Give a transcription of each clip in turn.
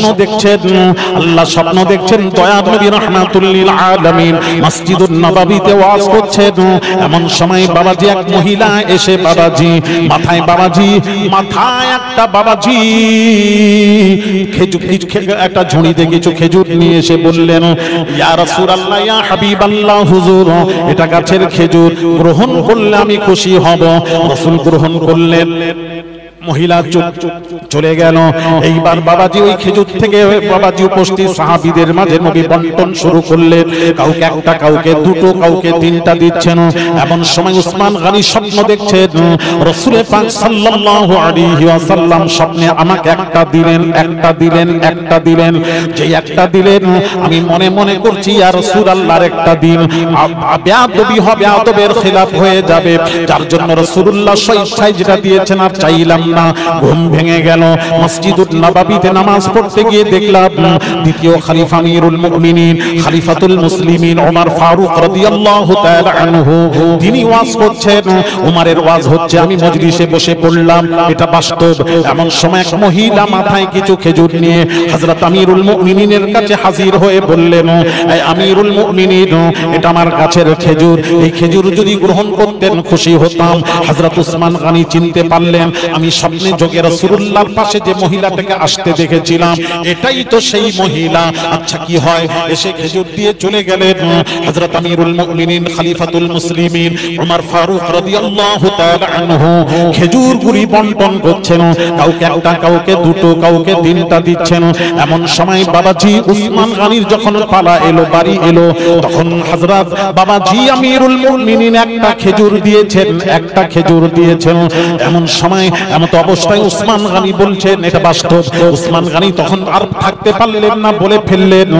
স্বপ্ন দেখছেন, আল্লাহ স্বপ্ন দেখছেন দয়ার নবী রাহমাতুল লিল আলামিন মসজিদুন নববীতে ওয়াজ করছেন। এমন সময় বাবাজি এক মহিলা এসে বাবাজি মাথায় একটা বাবাজি খেজুর একটা ঝুড়িতে কিছু খেজুর নিয়ে এসে বললেন, ইয়া রাসূলুল্লাহ ইয়া হাবিবাল্লাহ হুজুর, এটা গাছের খেজুর, গ্রহণ করলে আমি খুশি হব। রাসূল গ্রহণ করলেন, মহিলা চলে গেল। এইবার বাবাজি ওই খেজুর থেকে বাবাজি উপস্থিত সাহাবীদের মাঝে নবী বন্টন শুরু করলেন। কাউকে একটা, কাউকে দুটো, কাউকে তিনটা দিচ্ছেন। এমন সময় উসমান গনি স্বপ্ন দেখছেন, রাসূল পাক সাল্লাল্লাহু আলাইহি ওয়াসাল্লাম স্বপ্নে আমাকে একটা দিলেন, যেই একটা দিলেন আমি মনে মনে করছি ইয়া রাসূলুল্লাহর একটা দিন বেয়াদবি হবে, আদবের খেলাফ হয়ে যাবে, যার জন্য রাসূলুল্লাহ স্বেচ্ছায় যেটা দিয়েছেন আর চাইলাম না। ঘুম ভেঙে গেল। মসজিদুন নববীতে নামাজ পড়তে গিয়ে দেখলাম দ্বিতীয় খলিফা আমিরুল মুমিনিন খলিফাতুল মুসলিমিন ওমর ফারুক রাদিয়াল্লাহু তাআলা আনহু তিনি ওয়াজ করছেন, ওমরের ওয়াজ হচ্ছে, আমি মজলিসে বসে পড়লাম, এটা বাস্তব। এমন সময় এক মহিলা মাথায় কিছু খেজুর নিয়ে হযরত আমিরুল মুমিনিনের কাছে হাজির হয়ে বললেন, এই আমিরুল মুমিনিন, এটা আমার গাছের খেজুর, এই খেজুর যদি গ্রহণ করতেন খুশি হতাম। হযরত উসমান গনি চিনতে পারলেন, আমি স্বপ্নে যোগে রাসূলুল্লাহর পাশে যে মহিলাটাকে আসতে দেখেছিলাম এটাই তো সেই মহিলা। আচ্ছা কি হয়, এসে খেজুর দিয়ে চলে গেলেন। হযরত আমিরুল মুমিনিন খলিফাতুল মুসলিমিন ওমর ফারুক রাদিয়াল্লাহু তাআলা আনহু খেজুরগুলি বন্টন করছেন, কাউকে একটা, কাউকে দুটো, কাউকে তিনটা দিচ্ছেন। এমন সময় বাবাজি উসমান গনির যখন পালা এলো, বাড়ি এলো, তখন হযরত বাবাজি আমিরুল মুমিনিন একটা খেজুর দিয়েছেন। এমন সময় এমত অবস্থায় উসমান গনি বলছেন, এটা বাস্তব। উসমান গনি তখন আর থাকতে পারলেন না, বলে ফেললেন,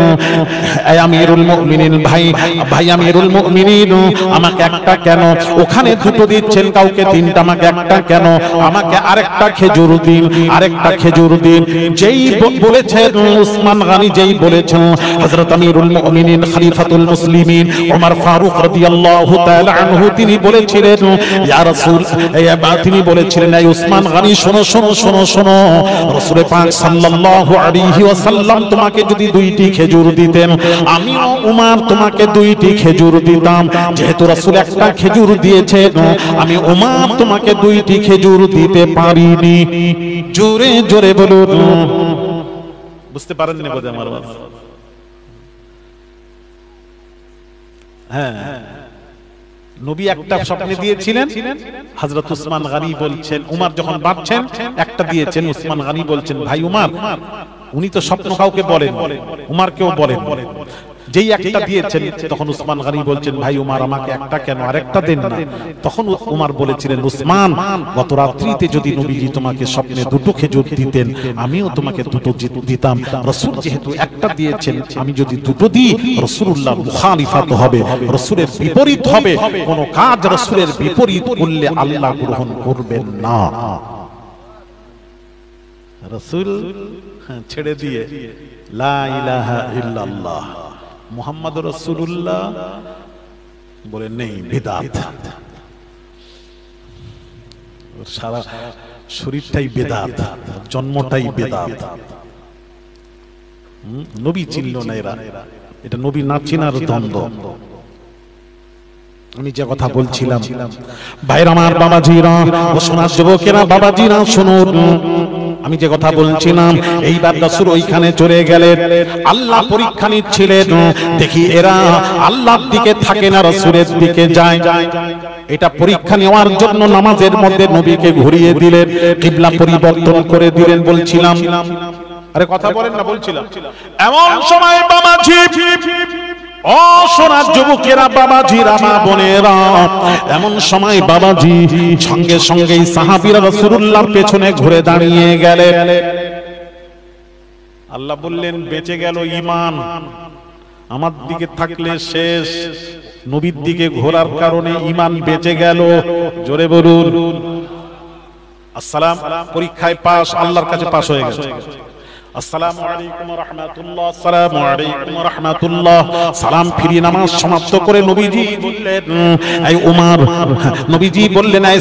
এই আমিরুল মুমিনিন, ভাই আমিরুল মুমিনিন, আমাকে একটা কেন, ওখানে দুটো দিচ্ছেন, কাউকে তিনটা, আমাকে একটা কেন, আমাকে আরেকটা খেজুর দিন। যেই বলেছেন উসমান গনি, যেই বলেছেন, হযরত আমিরুল মুমিনিন খলিফাতুল মুসলিমিন ওমর ফারুক রাদিয়াল্লাহু তাআলা আনহু তিনি বলেছিলেন, ইয়া রাসূল, তিনি বলেছিলেন, এই উসমান গনি শোনো, রাসূল পাক সাল্লাল্লাহু আলাইহি ওয়াসাল্লাম তোমাকে যদি দুইটি খেজুর দিতেন, আমিও উমর তোমাকে দুইটি খেজুর দিতাম। যেহেতু রাসূল একটা খেজুর দিয়েছেন, আমি উমর তোমাকে দুইটি খেজুর দিতে পারিনি। জোরে জোরে বলুন। বুঝতে পারেননি বোধ হয় আমার কথা? হ্যাঁ, নবী একটা স্বপ্নে দিয়েছিলেন, হযরত উসমান গনি বলছেন, উমর যখন বাঁচছেন একটা দিয়েছেন, উসমান গনি বলছেন, ভাই উমর, উনি তো স্বপ্ন কাউকে বলেন, উমরকেও বলেন, যেই একটা দিয়েছেন, তখন উসমান গনি বলছেন, ভাই উমর, আমাকে একটা কেন, আরেকটা দেন না। তখন উমর বলেছিলেন, উসমান, গত রাত্রিতে যদি নবীজি তোমাকে স্বপ্নে দুটো খেজুর দিতেন, আমিও তোমাকে দুটো দিতাম। রাসূল যেহেতু একটা দিয়েছেন, আমি যদি দুটো দিই, রাসূলুল্লাহ মুখালিফাত হবে, রাসূলের বিপরীত হবে। কোন কাজ রাসূলের বিপরীত করলে আল্লাহ গ্রহণ করবেন না। রাসূল ছেড়ে দিয়ে লা ইলাহা ইল্লাল্লাহ মুহাম্মাদুর রাসূলুল্লাহ বলে নেই, বিদআত। সারা শরীরটাই বিদআত, জন্মটাই বিদআত। নবী চিনল না এরা, এটা নবী না চিনার দ্বন্দ্ব। আমি যে কথা বলছিলাম, ভাইরা আমার, বাবাজিরা ও সোনার যুবকেরা, বাবাজিরা শুনুন, আমি যে কথা বলছিলাম, এইবার রাসূল ওইখানে চলে গেলেন, আল্লাহ পরীক্ষা নিচ্ছিলেন, দেখি এরা আল্লাহর দিকে থাকে না, রাসূলের দিকে যায়। এটা পরীক্ষা নেওয়ার জন্য নামাজের মধ্যে নবীকে ঘুরিয়ে দিলেন, কিবলা পরিবর্তন করে দিলেন। বলছিলাম, আরে কথা বলেন না, বলছিলাম, এমন সময় বাবাজি, ও সোনার যুবকেরা, বাবাজিরা, মা বোনেরা, এমন সময় বাবাজি সঙ্গে সঙ্গেই সাহাবীরা রাসূলুল্লাহর পেছনে ঘুরে দাঁড়িয়ে গেলেন। আল্লাহ বললেন, বেঁচে গেল ঈমান, আমার দিকে থাকলে শেষ, নবীর দিকে ঘোরার কারণে ঈমান বেঁচে গেল। জোরে বলুন। আসসালাম। পরীক্ষায় পাস, আল্লাহর কাছে পাস হয়ে গেছে। আসসালামু আলাইকুম ওয়া রাহমাতুল্লাহ, আসসালামু আলাইকুম ওয়া রাহমাতুল্লাহ। সালাম ফিরিয়ে নামাজ সমাপ্ত করে নবীজি বললেন, এই উমর, নবীজি বললেন, এই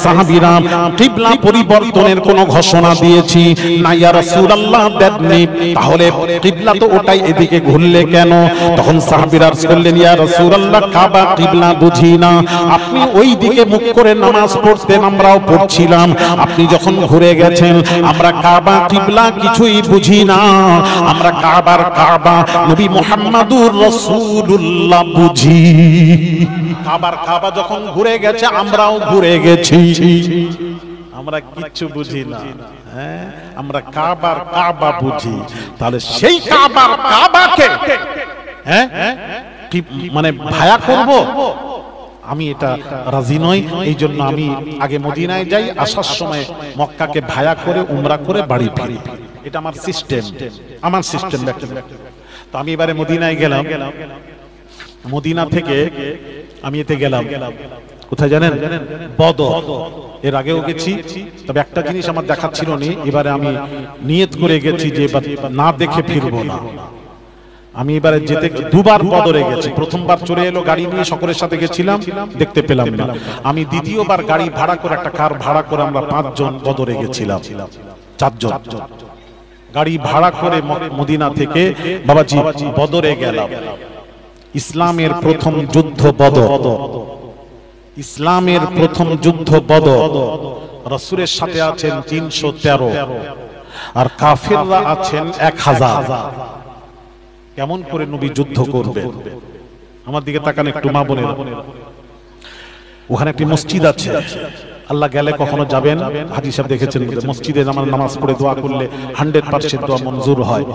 সাহাবীরা, কিবলা পরিবর্তনের কোন ঘোষণা দিয়েছি না ইয়া রাসূলুল্লাহ? দেননি। তাহলে কিবলা তো ওটাই, এদিকে ঘুরলে কেন? তখন সাহাবীরা বললেন, ইয়া রাসূলুল্লাহ, কাবা কিবলা বুঝি না, আপনি ওই দিকে মুখ করে নামাজ পড়তেন, আমরাও পড়ছিলাম, আপনি যখন ঘুরে গেছেন আমরা কাবা কিবলা কিছুই বুঝি না, আমরা কাবা নবী মুহাম্মদুর রাসূলুল্লাহ বুঝি। কাবা যখন ঘুরে গেছে আমরাও ঘুরে গেছি, আমরা কিচ্ছু বুঝি না, হ্যাঁ, আমরা কাবা বুঝি। তাহলে সেই কাবাকে হ্যাঁ কি মানে ভায়া করব? আমি এটা রাজি নই। এই জন্য আমি আগে মদিনায় যাই, আসার সময় মক্কাকে ভায়া করে উমরা করে বাড়ি ফিরি। এটা আমার সিস্টেম, তো আমি এবারে মদিনায় গেলাম। মদিনা থেকে আমি এতে গেলাম কোথায় জানেন? বদর। এর আগেও গেছি, তবে একটা জিনিস আমার দেখার ছিল না, এবারে আমি নিয়ত করে গেছি যে না দেখে ফিরবো না। আমি এবারে যেতে দুবার বদরে গেছি। প্রথমবার চলে এলো গাড়ি নিয়ে, সকলের সাথে গেছিলাম, দেখতে পেলাম না। আমি দ্বিতীয়বার গাড়ি ভাড়া করে, একটা কার ভাড়া করে আমরা 5 জন বদরে গেছিলাম, 4 জন গাড়ি ভাড়া করে মদিনা থেকে বাবাজি বদরে গেলাম। ইসলামের প্রথম যুদ্ধ বদর, ইসলামের প্রথম যুদ্ধ বদর। রাসূলের সাথে আছেন 313 আর কাফেররা আছেন 1000। কেমন করে নবী যুদ্ধ করবেন? আমার দিকে তাকান একটু মা বোনেরা। ওখানে একটি মসজিদ আছে, আল্লাহ গেলে কখনো যাবেন, হাজী সাহেব দেখেছেন, মসজিদে নামাজ পড়ে দোয়া করলে 100% দোয়া মঞ্জুর হয়।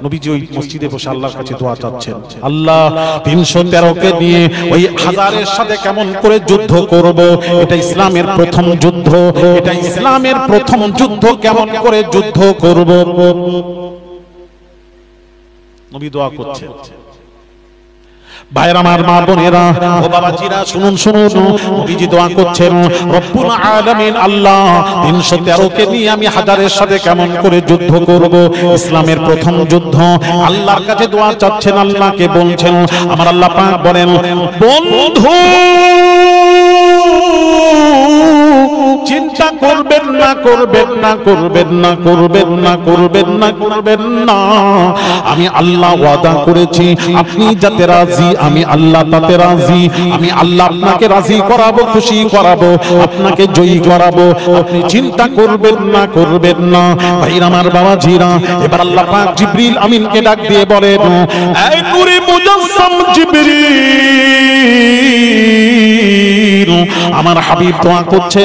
নবীজি ওই মসজিদে বসে আল্লাহর কাছে দোয়া চাচ্ছেন, আল্লাহ 313 কে নিয়ে ওই 1000-এর সাথে কেমন করে যুদ্ধ করব? এটা ইসলামের প্রথম যুদ্ধ, এটা ইসলামের প্রথম যুদ্ধ, কেমন করে যুদ্ধ করব? নবী দোয়া করছেন। ভাইরা আমার, মা বোনেরা, ও বাবাজিরা, শুনুন, নবীজি দোয়া করছেন, রব্বুল আলামিন আল্লাহ 313 কে নিয়ে আমি 1000-এর সাথে কেমন করে যুদ্ধ করব? ইসলামের প্রথম যুদ্ধ। আল্লাহর কাছে দোয়া চাচ্ছেন, আল্লাহকে বলছেন, আমার আল্লাহ পাক বলেন, বন্ধু চিন্তা করবেন না, আমি আল্লাহ ওয়াদা করেছি, আপনি যাতে রাজি আমি আল্লাহ তাতে রাজি। আমি আল্লাহ আপনাকে রাজি করাবো, খুশি করাবো, আপনাকে জয়ী করাবো। আপনি চিন্তা করবেন না। ভাইরা আমার, বাবাজিরা, এবার আল্লাহ পাক জিবরিল আমিনকে ডাক দিয়ে বলেন, এই নূরে মুজাসসাম জিবরিল, আমার হাবিব দোয়া করছে,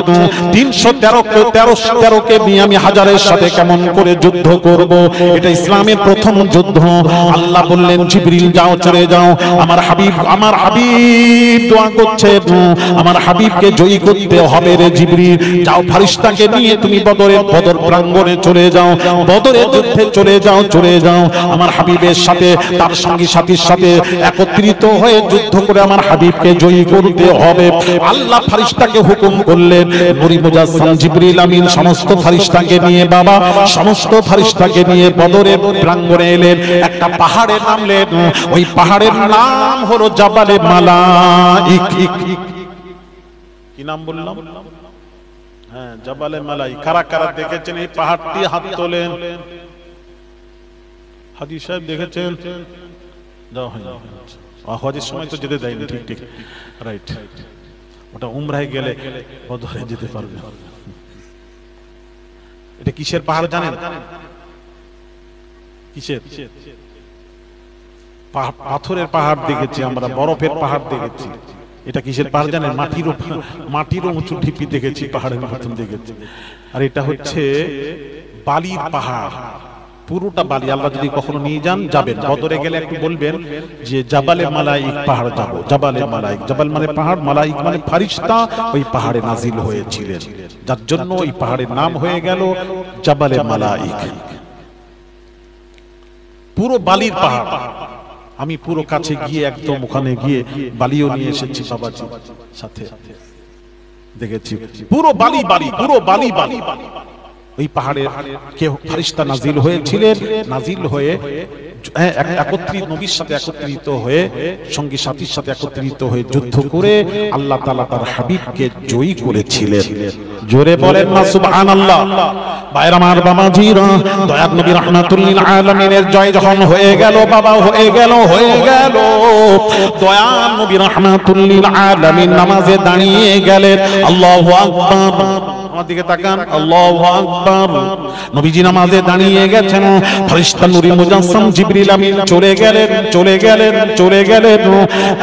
313 কে নিয়ে আমি 1000-এর সাথে কেমন করে যুদ্ধ করব? এটা ইসলামের প্রথম যুদ্ধ। আল্লাহ বললেন, জিবরিল যাও, চলে যাও। আমার হাবিব দোয়া করছে, আমার হাবিবকে জয়ী করতে হবে রে জিবরিল, যাও ফেরেশতাকে নিয়ে তুমি বদর প্রাঙ্গণে চলে যাও, বদরের যুদ্ধে চলে যাও। আমার হাবিবের সাথে, তার সঙ্গী সাথীর সাথে একত্রিত হয়ে যুদ্ধ করে আমার হাবিবকে জয়ী করতে হবে। আল্লাহ ফেরেশতাকে হুকুম করলেন, নূরে মুজাসসাম জিবরিল আমিন সমস্ত ফেরেশতাকে নিয়ে, বাবা সমস্ত ফেরেশতাকে নিয়ে বদরের প্রাঙ্গণে এলেন। একটা পাহাড়ে নামলেন, ওই পাহাড়ের নাম হলো জাবালে মালাইক। কি নাম বললাম? হ্যাঁ, জাবালে মালাইক। কারা দেখেছেন এই পাহাড়টি? হাত তোলেন। হাজী সাহেব দেখেছেন? যাও, হজের সময় তো যেতে দেয়নি। ঠিক, রাইট। ওটা উমরায় গেলে বদরে যেতে পারবে। এটা কিসের পাহাড় জানেন? কিসের? পাথরের পাহাড় দেখেছি আমরা, বরফের পাহাড় দেখেছি। এটা কিসের পাহাড় জানেন? মাটিরও উঁচু ঢিপি দেখেছি, পাহাড়ের মতন দেখেছি। আর এটা হচ্ছে বালির পাহাড়, পুরোটা বালি। আল্লাহ যদি কখনো নিয়ে যাবেন বদরে গেলে একটু বলবেন যে জাবালে মালাইক পাহাড় যাব। জাবালে মালাইক, জাবাল মানে পাহাড়, মালাইক মানে ফেরেশতা ওই পাহাড়ে নাজিল হয়েছিলেন, যার জন্য ওই পাহাড়ের নাম হয়ে গেল জাবালে মালাইক। পুরো বালির পাহাড়। আমি পুরো কাছে গিয়ে একদম ওখানে গিয়ে বালিও নিয়ে এসেছি বাবাজি সাথে, দেখেছি পুরো বালি, পুরো বালি। ওই পাহাড়ে কে ফেরেশতা নাজিল হয়েছিলেন, নাজিল হয়ে একত্রিত নবীর সাথে একত্রিত হয়ে সঙ্গী সাথীর সাথে একত্রিত হয়ে যুদ্ধ করে আল্লাহ তাআলা তার হাবিবকে জয়ী করেছিলেন। জোরে বলেন না সুবহানাল্লাহ। ভাইরা আমার বাবাজিরা, দয়ার নবী রাহমাতুল লিল আলামিনের জয় যখন হয়ে গেল, বাবা হয়ে গেল, দয়ার নবী রাহমাতুল লিল আলামিন নামাজে দাঁড়িয়ে গেলেন। আল্লাহু আকবার, আমার দিকে তাকান, আল্লাহু আকবার। নবীজি নামাজে দাঁড়িয়ে গেছেন, ফেরেশতা নূরে মুজাসসাম জিবরিল আমিন চলে গেলেন।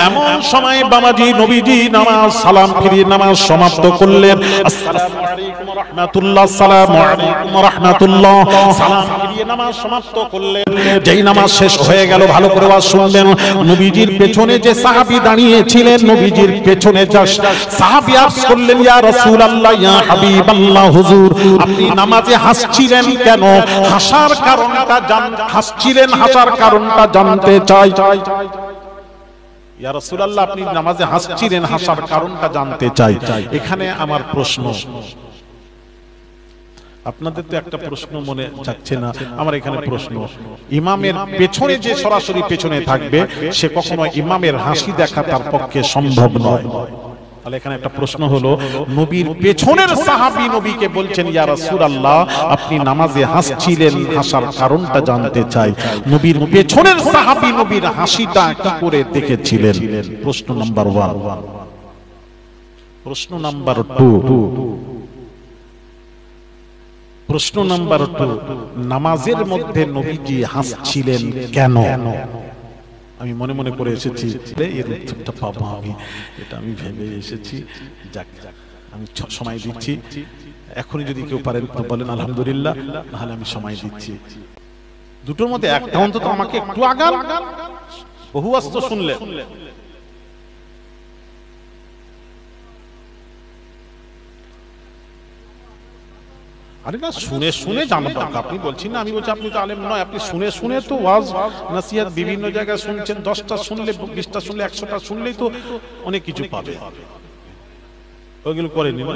এমন সময় বাবাজি নবীজি নামাজ সালাম ফিরিয়ে নামাজ সমাপ্ত করলেন। আসসালামু আলাইকুম ওয়া রাহমাতুল্লাহ, আসসালামু আলাইকুম ওয়া রাহমাতুল্লাহ, সালাম ফিরিয়ে নামাজ সমাপ্ত করলেন। যেই নামাজ শেষ হয়ে গেল, ভালো করে ওয়াজ শুনলেন, নবীজির পেছনে যে সাহাবী দাঁড়িয়ে ছিলেন, নবীজির পেছনে যে সাহাবী আরজ করলেন, ইয়া রাসূলুল্লাহ, ইয়া হাবিবাল্লাহ, হুজুর আপনি নামাজে হাসছিলেন কেন? হাসার কারণটা জানতে চাই। ইয়া রাসূলুল্লাহ, আপনি নামাজে হাসছিলেন, হাসার কারণটা জানতে চাই। এখানে আমার প্রশ্ন, আপনাদের তো একটা প্রশ্ন মনে যাচ্ছে না, আমার এখানে প্রশ্ন, ইমামের পেছনে যে সরাসরি পেছনে থাকবে সে কখনো ইমামের হাসি দেখা তার পক্ষে সম্ভব নয়। তাহলে এখানে একটা প্রশ্ন হলো, নবীর পেছনের সাহাবী নবীকে বলছেন, ইয়া রাসূলুল্লাহ আপনি নামাজে হাসছিলেন, হাসার কারণটা জানতে চাই। নবীর পেছনের সাহাবী নবীর হাসিটা কি করে দেখেছিলেন? প্রশ্ন নাম্বার 1। প্রশ্ন নাম্বার 2, নামাজের মধ্যে নবীজি হাসছিলেন কেন? আমি মনে মনে করে এসেছি এর উত্তরটা পাবো আমি, এটা আমি ভেবে এসেছি। যাক, আমি সময় দিচ্ছি, এখনই যদি কেউ পারেন তো বলেন আলহামদুলিল্লাহ, নাহলে আমি সময় দিচ্ছি। দুটোর মধ্যে একটা অন্তত আমাকে একটু আগান। বহু আস্ত শুনলে আরে না, শুনে জানবো। আপনি বলছেন না, আমি বলছি আপনি তো আলেম নয়, আপনি শুনে তো ওয়াজ নসিহত বিভিন্ন জায়গায় শুনছেন, 10টা শুনলে, 20টা শুনলে, 100টা শুনলেই তো অনেক কিছু পাবে। ওইগুলো করেননি না,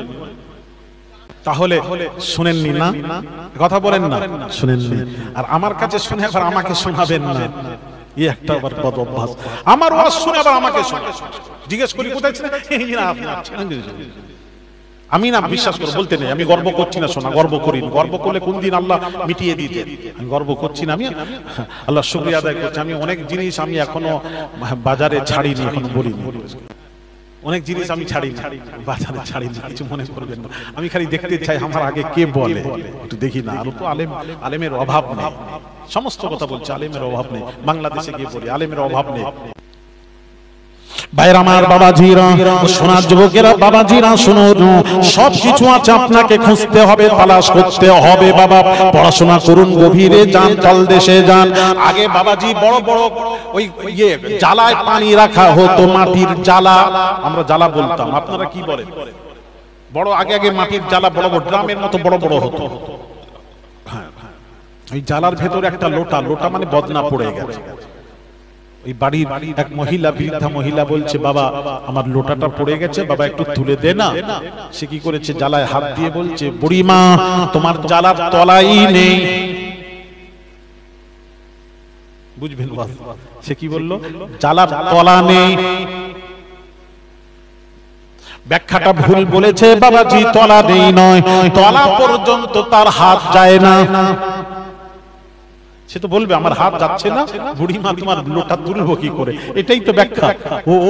তাহলে শুনেননি না, কথা বলেন না, শুনেননি। আর আমার কাছে শুনে আবার আমাকে শোনাবেন না, এই একটা আবার বদ অভ্যাস। আমার ওয়াজ শুনে আবার আমাকে শোনা, জিজ্ঞেস করি কোথায় ছিলেন, আমি না বিশ্বাস করে বলতে নেই, আমি গর্ব করছি না, শোনা গর্ব করি। গর্ব করলে কোন দিন আল্লাহ মিটিয়ে দিতেন। আমি গর্ব করছি না, আমি আল্লাহ শুকরিয়া আদায় করছি। আমি অনেক জিনিস আমি এখনো বাজারে ছাড়িনি, এখনো বলিনি। অনেক জিনিস আমি ছাড়িনি, বাজারে ছাড়িনি, কিছু মনে করবেন না। আমি খালি দেখতে চাই আমার আগে কে বলে, একটু দেখি না। আর তো আলেমের অভাব নেই, সমস্ত কথা বলছে, আলেমের অভাব নেই। বাংলাদেশে গিয়ে বলি আলেমের অভাব নেই। ভাইরা আমার, বাবাজিরা, সোনার যুবকেরা, বাবাজিরা শুনুন, সব কিছু আছে, আপনাকে খুঁজতে হবে, তালাশ করতে হবে। বাবা পড়াশোনা করুন, গভীরে যান, তলদেশে যান। আগে বাবাজি বড় বড় ওই জালায় পানি রাখা হতো, মাটির জালা, আমরা জালা বলতাম, আপনারা কি বলেন? বড় আগে মাটির জালা, বড় বড় ড্রামের মতো বড় বড় হতো। ওই জালার ভেতরে একটা লোটা মানে বদনা পড়ে গেছে। ওই বাড়ির এক মহিলা, বৃদ্ধা মহিলা বলছে, বাবা আমার লোটাটা পড়ে গেছে, বাবা একটু তুলে দে না। সে কি করেছে, জালায় হাত দিয়ে বলছে, বুড়িমা তোমার জালার তলাই নেই। বুঝবেন, সে কি বললো, জালার তলা নেই। ব্যাখ্যাটা ভুল বলেছে বাবাজি, তলা নেই নয়, তলা পর্যন্ত তার হাত যায় না। সে তো বলবে আমার হাত যাচ্ছে না, বুড়িমা তোমার লোটা তুলবো কি করে, এটাই তো ব্যাখ্যা।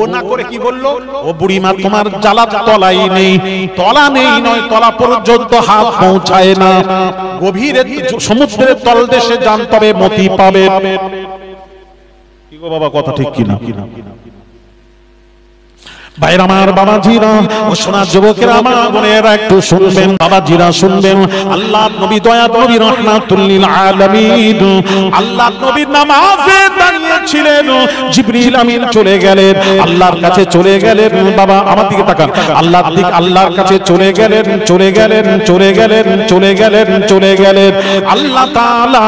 ও না করে কি বললো, ও বুড়িমা তোমার জালার তলাই নেই, তলা নেই নয়, তলা পর্যন্ত হাত পৌঁছায় না। গভীরে সমুদ্রের তলদেশে যান, তবে মতি পাবে। কি গো বাবা, কথা ঠিক কিনা? ভাইরা আমার, বাবাজিরা, ও সোনার যুবকেরা, আমার বোনেরা একটু শুনবেন, বাবাজিরা শুনবেন। আল্লাহর নবী, দয়ার নবী, রাহমাতুল লিল আলামিন, আল্লাহর নবী নামাজে দাঁড়িয়ে ছিলেন জিবরিল আমিন চলে গেলেন আল্লাহর কাছে চলে গেলেন বাবা আমার দিকে তাকান আল্লাহর কাছে চলে গেলেন আল্লাহ তাআলা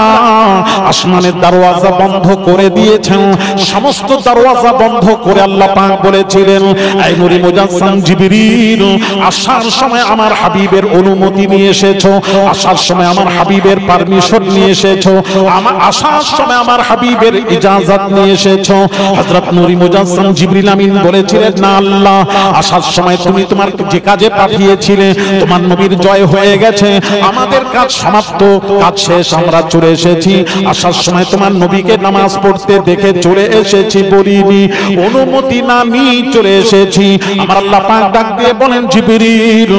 আসমানের দরওয়াজা বন্ধ করে দিয়েছেন সমস্ত দরওয়াজা বন্ধ করে আল্লাহ পাক বলেছিলেন এই নূরে মুজাসসাম জিবরিল আসার সময় আমার হাবিবের অনুমতি নিয়ে এসেছো আসার সময় আমার হাবিবের পারমিশন নিয়ে এসেছো আমার আসার সময় আমার হাবিবের ইজাজত নিয়ে এসেছো হযরত নূরে মুজাসসাম জিবরিল আমিন বলেছিলেন না আল্লাহ আসার সময় তুমি তোমার যে কাজে পাঠিয়েছিলে তোমার নবীর জয় হয়ে গেছে আমাদের কাজ সমাপ্ত কাজ শেষ আমরা চলে এসেছি আসার সময় তোমার নবীকে নামাজ পড়তে দেখে চলে এসেছি বলিনি অনুমতি না নিয়ে চলে এসেছি আমার আল্লাহ পাক ডাক দিয়ে বলেন জিবরিল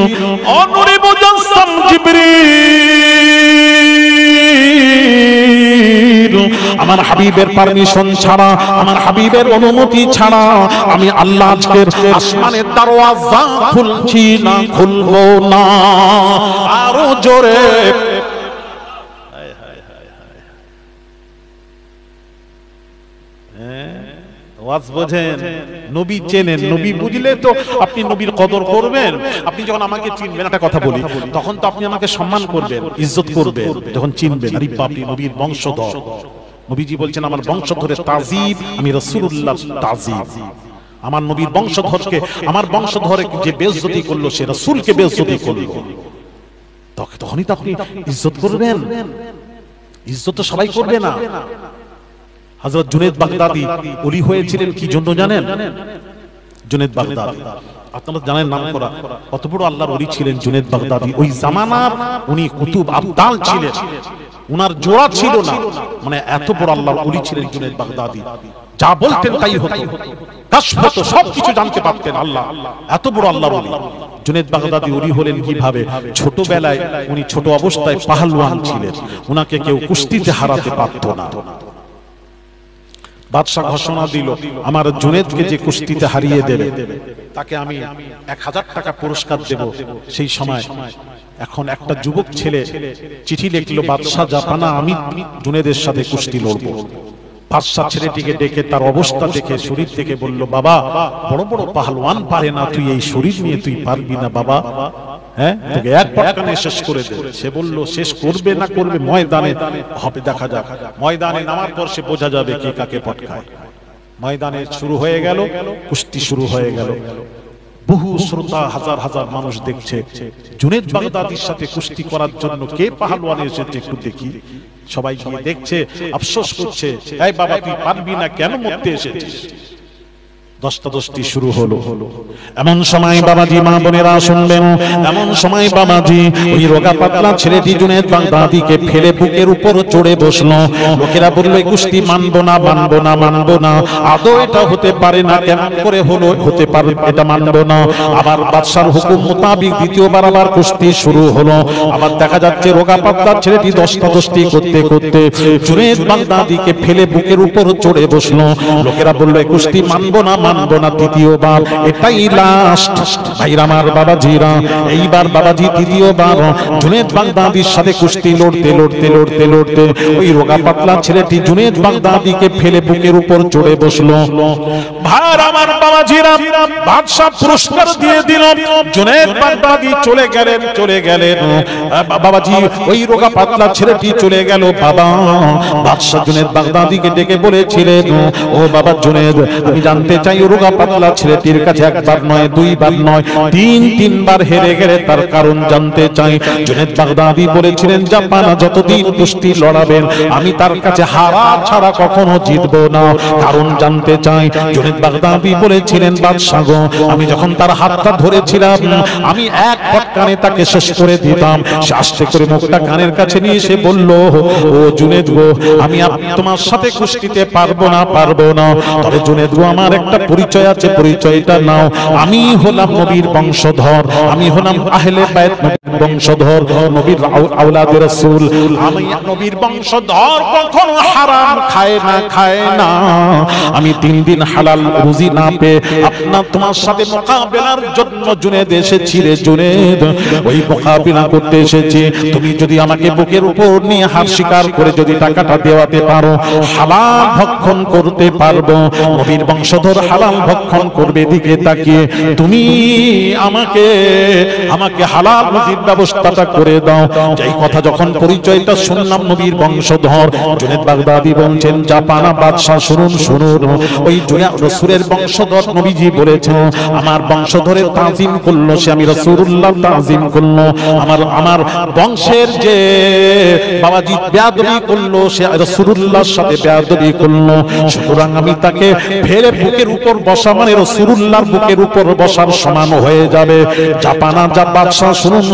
ও নূরে মুজাসসাম জিবরিল আমার হাবিবের পারমিশন ছাড়া আমার হাবিবের অনুমতি ছাড়া আমি আল্লাহ আজকের আসমানের দরওয়াজা খুলছি না খুলবো না আরো জোরে ওয়াজ বোঝেন নবী চেনেন নবী বুঝলে তো আপনি নবীর কদর করবেন আপনি যখন আমাকে চিনবেন একটা কথা বলি তখন তো আপনি আমাকে সম্মান করবেন ইজ্জত করবেন যখন চিনবেন আরে বাপরে নবীর বংশধর নবীজি বলছেন আমার বংশধরের তাজিব আমি রাসূলুল্লাহর তাজিব আমার নবীর বংশধরকে আমার বংশধরে যে বেইজ্জতি করলো সে রাসূলকে বেইজ্জতি করলো তখনই তো আপনি ইজ্জত করবেন ইজ্জত তো সবাই করবে না হযরত জুনায়েদ বাগদাদি ওলি হয়েছিলেন কি জন্য জানেন জুনায়েদ বাগদাদি আপনারা জানেন নাম করা কত বড় আল্লাহর ওলি ছিলেন জুনায়েদ বাগদাদি ওই জামানার উনি কুতুব আবদাল ছিলেন উনার জোড়া ছিল না মানে এত বড় আল্লাহর ওলি ছিলেন জুনায়েদ বাগদাদি যা বলতেন তাই হতো কাশফ হতো সবকিছু জানতে পারতেন আল্লাহ এত বড় আল্লাহর ওলি জুনায়েদ বাগদাদি ওলি হলেন কিভাবে ছোটবেলায় উনি ছোট অবস্থায় পাহলওয়ান ছিলেন উনাকে কেউ কুস্তিতে হারাতে পারত না বাদশা ঘোষণা দিল আমার জুনায়েদকে যে কুস্তিতে হারিয়ে দেবে তাকে আমি 1000 টাকা পুরস্কার দেব সেই সময় এখন একটা যুবক ছেলে চিঠি লিখলো বাদশা জাপানা আমি জুনায়েদের সাথে কুস্তি লড়ব বাদশা ছেলেটিকে ডেকে তার অবস্থা দেখে শরীর থেকে বলল বাবা বড় বড় পাহলওয়ান পারে না তুই এই শরীর নিয়ে তুই পারবি না বাবা হ্যাঁ তোকে এক পটকানে শেষ করে দে সে বলল শেষ করবে না করবে ময়দানে হবে দেখা যাক ময়দানে নামার পর সে বোঝা যাবে কে কাকে পটকায় ময়দানে শুরু হয়ে গেল কুস্তি শুরু হয়ে গেল বহু শ্রোতা হাজার হাজার মানুষ দেখছে জুনায়েদ বাগদাদির সাথে কুস্তি করার জন্য কে পাহলওয়ান এসেছে একটু দেখি সবাই গিয়ে দেখছে আফসোস করছে এই বাবা তুই পারবি না কেন মরতে এসেছিস দস্তাদস্তি শুরু হলো এমন সময় বাবাজি মা বোনেরা শুনবেন এমন সময় বাবাজি ওই রোগা পাতলা ছেলেটি জুনায়েদ বাগদাদিকে ফেলে বুকের উপর চড়ে বসলো লোকেরা বলল এই কুস্তি মানবো না আদৌ এটা হতে পারে না কেমন করে হলো হতে পারে এটা মানবো না আবার বাদশার হুকুম মোতাবেক দ্বিতীয়বার আবার কুস্তি শুরু হলো আবার দেখা যাচ্ছে রোগা পাতলা ছেলেটি দস্তাদস্তি করতে করতে জুনায়েদ বাগদাদিকে ফেলে বুকের উপর চড়ে বসলো লোকেরা বলল এই কুস্তি মানবো না তৃতীয়বার এটাই লাস্ট ভাইরা আমার বাবাজিরা এইবার বাবাজি তৃতীয়বার জুনায়েদ বাগদাদির সাথে কুস্তি লড়তে ওই রোগা পাতলা ছেলেটি জুনায়েদ বাগদাদিকে ফেলে বুকের উপর চড়ে বসলো ভাইরা আমার বাবাজিরা বাদশা পুরস্কার দিয়ে দিল জুনায়েদ বাগদাদি চলে গেলেন বাবাজি ওই রোগা পাতলা ছেলেটি চলে গেল বাবা বাদশা জুনায়েদ বাগদাদিকে ডেকে বলেছিলেন ও বাবা জুনায়েদ আমি জানতে চাই রোগা পাতলা ছেলেটির কাছে একবার নয় দুইবার নয় তিনবার হেরে গেলে তার কারণ জানতে চাই জুনায়েদ বাগদাদি বলেছিলেন জাপানা যতদিন কুস্তি লড়াবেন আমি তার কাছে হারা ছাড়া কখনো জিতবো না কারণ জানতে চাই জুনায়েদ বাগদাদি বলেছিলেন বাদশা গো আমি যখন তার হাতটা ধরেছিলাম আমি এক পটকানে তাকে শেষ করে দিতাম সে আস্তে করে মুখটা কানের কাছে নিয়ে এসে বলল ও জুনায়েদ গো আমি তোমার সাথে কুস্তিতে পারবো না তবে জুনায়েদ গো আমার একটা পরিচয় আছে পরিচয়টা নাও আমি হলাম নবীর বংশধর আমি হলাম আহলে বাইত বংশধর, নবীর আওলাদে রাসূল, আমি নবীর বংশধর কখনো হারাম খায় না। আমি 3 দিন হালাল রুজি না পেয়ে তোমার সাথে মোকাবেলার জন্য জুনেদ এসেছি রে জুনেদ, ওই মোকাবেলা করতে এসেছি। তুমি যদি আমাকে বুকের উপর নিয়ে হার স্বীকার করে যদি টাকাটা দেওয়াতে পারো, হালাল ভক্ষণ করতে পারবো। নবীর বংশধর হালাল ভক্ষণ করবে দিকে তাকিয়ে, তুমি আমাকে হালাল রুজির ব্যবস্থাটা করে দাও। এই কথা যখন পরিচয়টা শুনলাম নবীর বংশধর জুনেদ বাগদাদি বলছেন, জাপানা বাদশা শুনুন, ওই রাসূলের বংশধর নবীজি বলেছেন, আমার বংশধরের তাজিম করলো সে, আমি রাসূলুল্লাহ তাজিম করলো। আমার বংশের যে বাবাজি বেয়াদবি করলো সে রাসূলুল্লাহর সাথে বেয়াদবি করলো, সুতরাং আমি তাকে ফেলে বুকের উপর বসা মানে রাসূলুল্লাহর বুকের উপর বসার সমান হয়ে যাবে। জাপানা বাদশা শুনুন,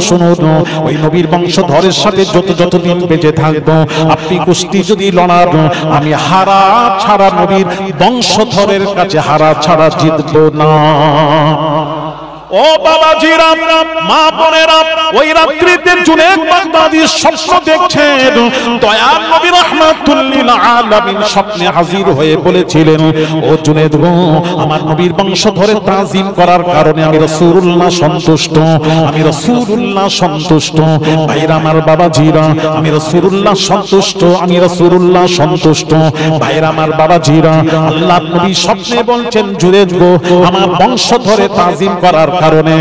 ওই নবীর বংশধরের সাথে যতদিন বেঁচে থাকবো, আপনি কুস্তি যদি লড়ান, আমি হারা ছাড়া নবীর বংশধরের কাছে হারা ছাড়া জিতবো না। ও বাবাজিরা, মা বোনেরা, ওই রাত্রিতে জুনেদ বাগদাদি স্বপ্ন দেখছেন। দয়ার নবী রাহমাতুল লিল আলামিন স্বপ্নে হাজির হয়ে বলেছিলেন, ও জুনেদ গো, আমার নবীর বংশধরের তাজিম করার কারণে আমি রাসূলুল্লাহ সন্তুষ্ট, আমি রাসূলুল্লাহ সন্তুষ্ট। ভাইরা আমার, বাবাজিরা, আমি রাসূলুল্লাহ সন্তুষ্ট, আমি রাসূলুল্লাহ সন্তুষ্ট। ভাইরা আমার, বাবাজিরা, আল্লাহর নবী স্বপ্নে বলছেন, জুনেদ গো, আমার বংশধরের তাজিম করার কারণে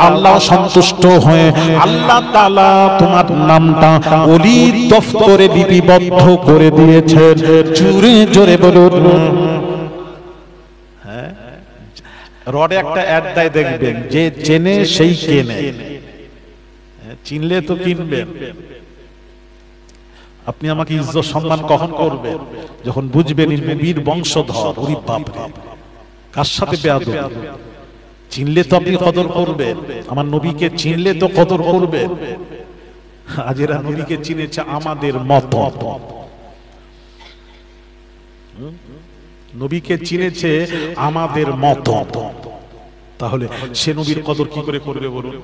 আল্লাহ সন্তুষ্ট হয়ে আল্লাহ তাআলা তোমার নামটা ওলির দফতরে লিপিবদ্ধ করে দিয়েছেন। জোরে জোরে বলুন। হ্যাঁ, রডে একটা অ্যাড দেয়, দেখবেন, যে চেনে সেই কেনে, চিনলে তো কিনবেন। আপনি আমাকে ইজ্জত সম্মান কখন করবেন? যখন বুঝবেন নবীর বংশধর। ওরে বাপ রে, কার সাথে বেয়াদবি! চিনলে তো আপনি কদর করবেন, আমার নবীকে চিনলে তো কদর করবেন। আজ এরা নবীকে চিনেছে আমাদের মত, নবীকে চিনেছে আমাদের মত, তাহলে সে নবীর কদর কি করে করবে বলুন?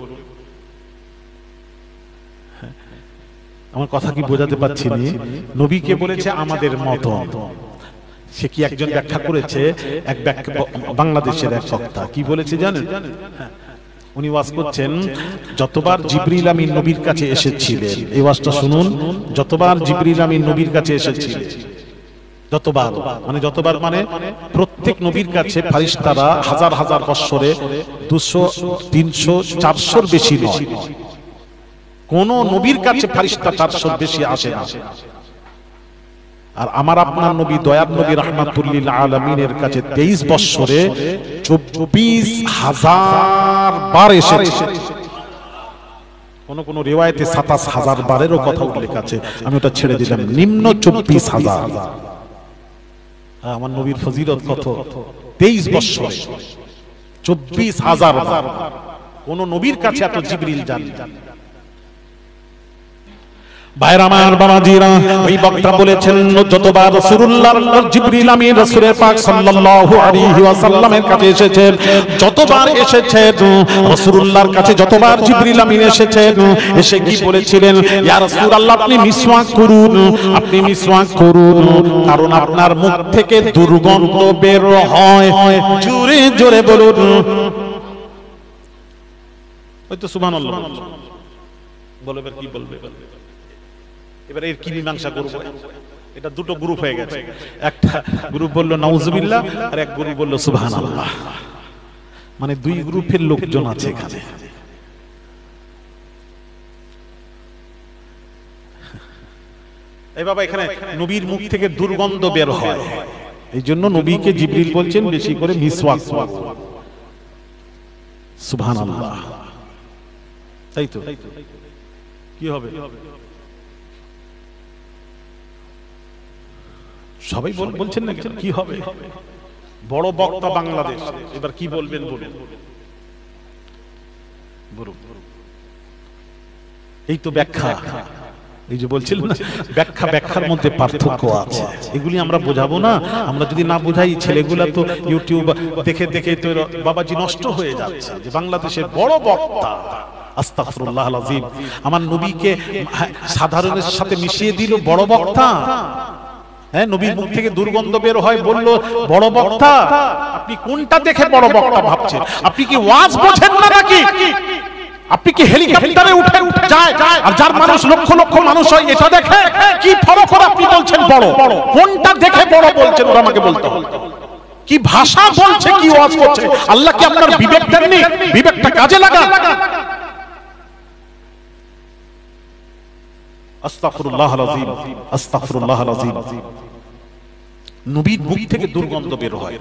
আমার কথা কি বোঝাতে পারছি না? নবীকে বলেছে আমাদের মত। সে কি একজন ব্যাখ্যা করেছে, এক বাংলাদেশের এক বক্তা কি বলেছে জানেন? উনি ওয়াজ করছেন, যতবার জিবরিল আমিন নবীর কাছে এসেছিলেন, এই ওয়াজটা শুনুন, যতবার জিবরিল আমিন নবীর কাছে এসেছিলেন, যতবার মানে প্রত্যেক নবীর কাছে ফেরেশতারা হাজার হাজার বছরে 200, 300, 400 বেশি নয়, কোন নবীর কাছে ফেরেশতা 400 বেশি আসে না। আর আমার আপনার নবী দয়ার নবী রাহমাতুল লিল আলামিনের কাছে 23 বছরে 24,000 বার এসেছে। কোন রিওয়ায়েতে 27,000 বারেরও কথা উল্লেখ আছে, আমি ওটা ছেড়ে দিলাম, নিম্ন 24,000। আমার নবীর ফজিলত কত? 23 বছরে 24,000 বার। কোন নবীর কাছে এত জিবরিল যান। ভাইরা আমার, বাবাজিরা, ওই বক্তা বলেছেন, যতবার রাসূলুল্লাহ জিবরিল আমিন রাসূলের পাক সাল্লাল্লাহু আলাইহি ওয়াসাল্লামের কাছে এসেছেন, যতবার এসেছেন রাসূলুল্লাহর কাছে, যতবার জিবরিল আমিন এসেছেন, এসে কি বলেছিলেন? ইয়া রাসূলুল্লাহ, আপনি মিসওয়াক করুন, আপনি মিসওয়াক করুন, কারণ আপনার মুখ থেকে দুর্গন্ধ বের হয়। জোরে জোরে বলুন। ওই তো সুবহানাল্লাহ বলবে, কি বলবে এবার? এর কি মীমাংসা করব? এটা দুটো গ্রুপ হয়ে গেছে, একটা গ্রুপ বললো নাউজুবিল্লাহ, আর এক গ্রুপ বললো সুবহানাল্লাহ। মানে দুই গ্রুপের লোকজন আছে এখানে। এই বাবা, এখানে নবীর মুখ থেকে দুর্গন্ধ বের হয়, এই জন্য নবীকে জিবরিল বলছেন বেশি করে মিসওয়াক করো। সুবহানাল্লাহ, তাই তো? কি হবে? সবাই বলছেন না কি হবে? বড় বক্তা বাংলাদেশ, এবার কি বলবেন বলুন? এই তো ব্যাখ্যা, এই যে বলছিলেন না, ব্যাখ্যার মধ্যে পার্থক্য আছে, এগুলি আমরা বোঝাবো না। আমরা যদি না বোঝাই, ছেলেগুলা তো ইউটিউব দেখে দেখে তো বাবাজি নষ্ট হয়ে যাচ্ছে। যে বাংলাদেশের বড় বক্তা, আস্তাগফিরুল্লাহল আযীম। আমার নবীকে সাধারণের সাথে মিশিয়ে দিল বড় বক্তা। হ্যাঁ, নবীর মুখ থেকে দুর্গন্ধ বের হয়, বলল বড় বক্তা। আপনি কোনটা দেখে বড় বক্তা ভাবছেন? আপনি কি ওয়াজ বোঝেন না নাকি? আপনি কি হেলিকপ্টারে উঠে যায় আর যার মানুষ লক্ষ লক্ষ মানুষ হয় এটা দেখে? কি ফরক করে আপনি বলছেন বড়? কোনটা দেখে বড় বলছেন ওরা আমাকে বলতে হবে। কি ভাষা বলছে, কি ওয়াজ করছে? আল্লাহ কি আপনার বিবেক দেননি? বিবেকটা কাজে লাগান। আস্তাগফিরুল্লাহল আযীম, আস্তাগফিরুল্লাহল আযীম। নবীর মুখ থেকে দুর্গন্ধ বের হয়।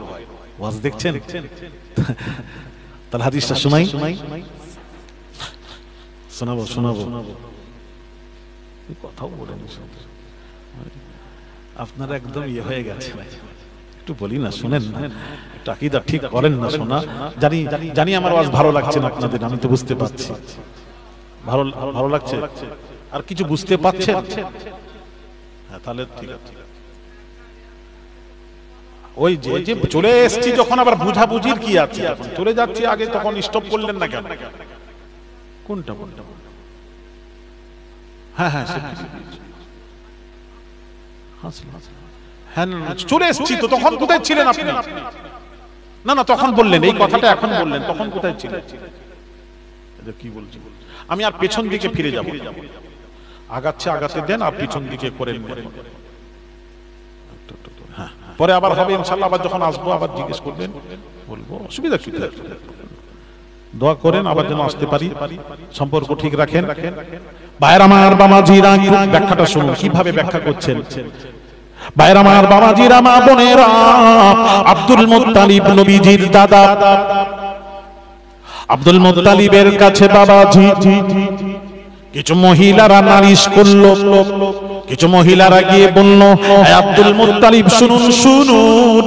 ওয়াজ দেখছেন? তাহলে হাদিসটা শোনাই, শোনাবো শোনাবো। কথাও বলেন, আপনারা একদম ইয়ে হয়ে গেছে। একটু বলি না, শুনেন না, একটু আকীদা ঠিক করেন না। শোনা জানি জানি আমার ওয়াজ ভালো লাগছে না আপনাদের, আমি তো বুঝতে পারছি। ভালো ভালো লাগছে? আর কিছু বুঝতে পারছেন? হ্যাঁ, তাহলে ঠিক আছে। ওই যে যে চলে এসেছি যখন আবার বুঝাবুঝির কি আছে? যখন চলে যাচ্ছি আগে তখন স্টপ করলেন না কেন? কোনটা কোনটা? হ্যাঁ হ্যাঁ, হ্যাঁ, চলে এসেছি তো। তখন কোথায় ছিলেন আপনি? না না, তখন বললেন এই কথাটা, এখন বললেন, তখন কোথায় ছিলেন? কি বলছি? আমি আর পেছন দিকে ফিরে যাব। আগাচ্ছে, আগাতে দেন, আর পিছন দিকে করেন। হ্যাঁ, পরে আবার হবে ইনশাআল্লাহ। আবার যখন আসবো আবার জিজ্ঞেস করবেন, বলবো, অসুবিধা কি? দোয়া করেন আবার যেন আসতে পারি, সম্পর্ক ঠিক রাখেন। ভাইরা আমার, বাবাজিরা, ব্যাখ্যাটা শুনুন কিভাবে ব্যাখ্যা করছেন। ভাইরা আমার, বাবাজিরা, মা বোনেরা, আব্দুল মুত্তালিব নবীজির দাদা। আব্দুল মুত্তালিবের কাছে বাবাজি কিছু মহিলারা নালিশ করলো। কিছু মহিলারা গিয়ে বলল, আব্দুল মুত্তালিব শুনুন শুনুন,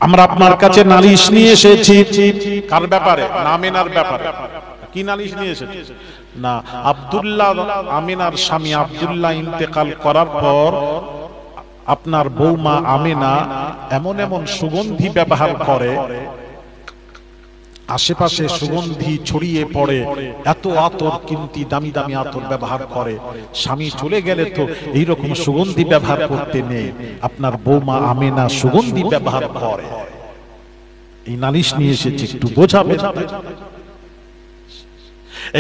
আমরা আপনার কাছে নালিশ নিয়ে এসেছি। কার ব্যাপারে? আমিনার ব্যাপারে। কি নালিশ নিয়ে এসেছি? না, আব্দুল্লাহ, আমিনার স্বামী আব্দুল্লাহ ইন্তেকাল করার পর আপনার বৌমা আমিনা এমন এমন সুগন্ধি ব্যবহার করে, আশেপাশে সুগন্ধি ছড়িয়ে পড়ে, এত আতর, কিন্তু দামি দামি আতর ব্যবহার করে। স্বামী চলে গেলে তো এইরকম সুগন্ধি ব্যবহার করতে নেই, আপনার বৌমা আমিনা সুগন্ধি ব্যবহার করে। এই নালিশ নিয়ে এসেছে, একটু বোঝাবেন।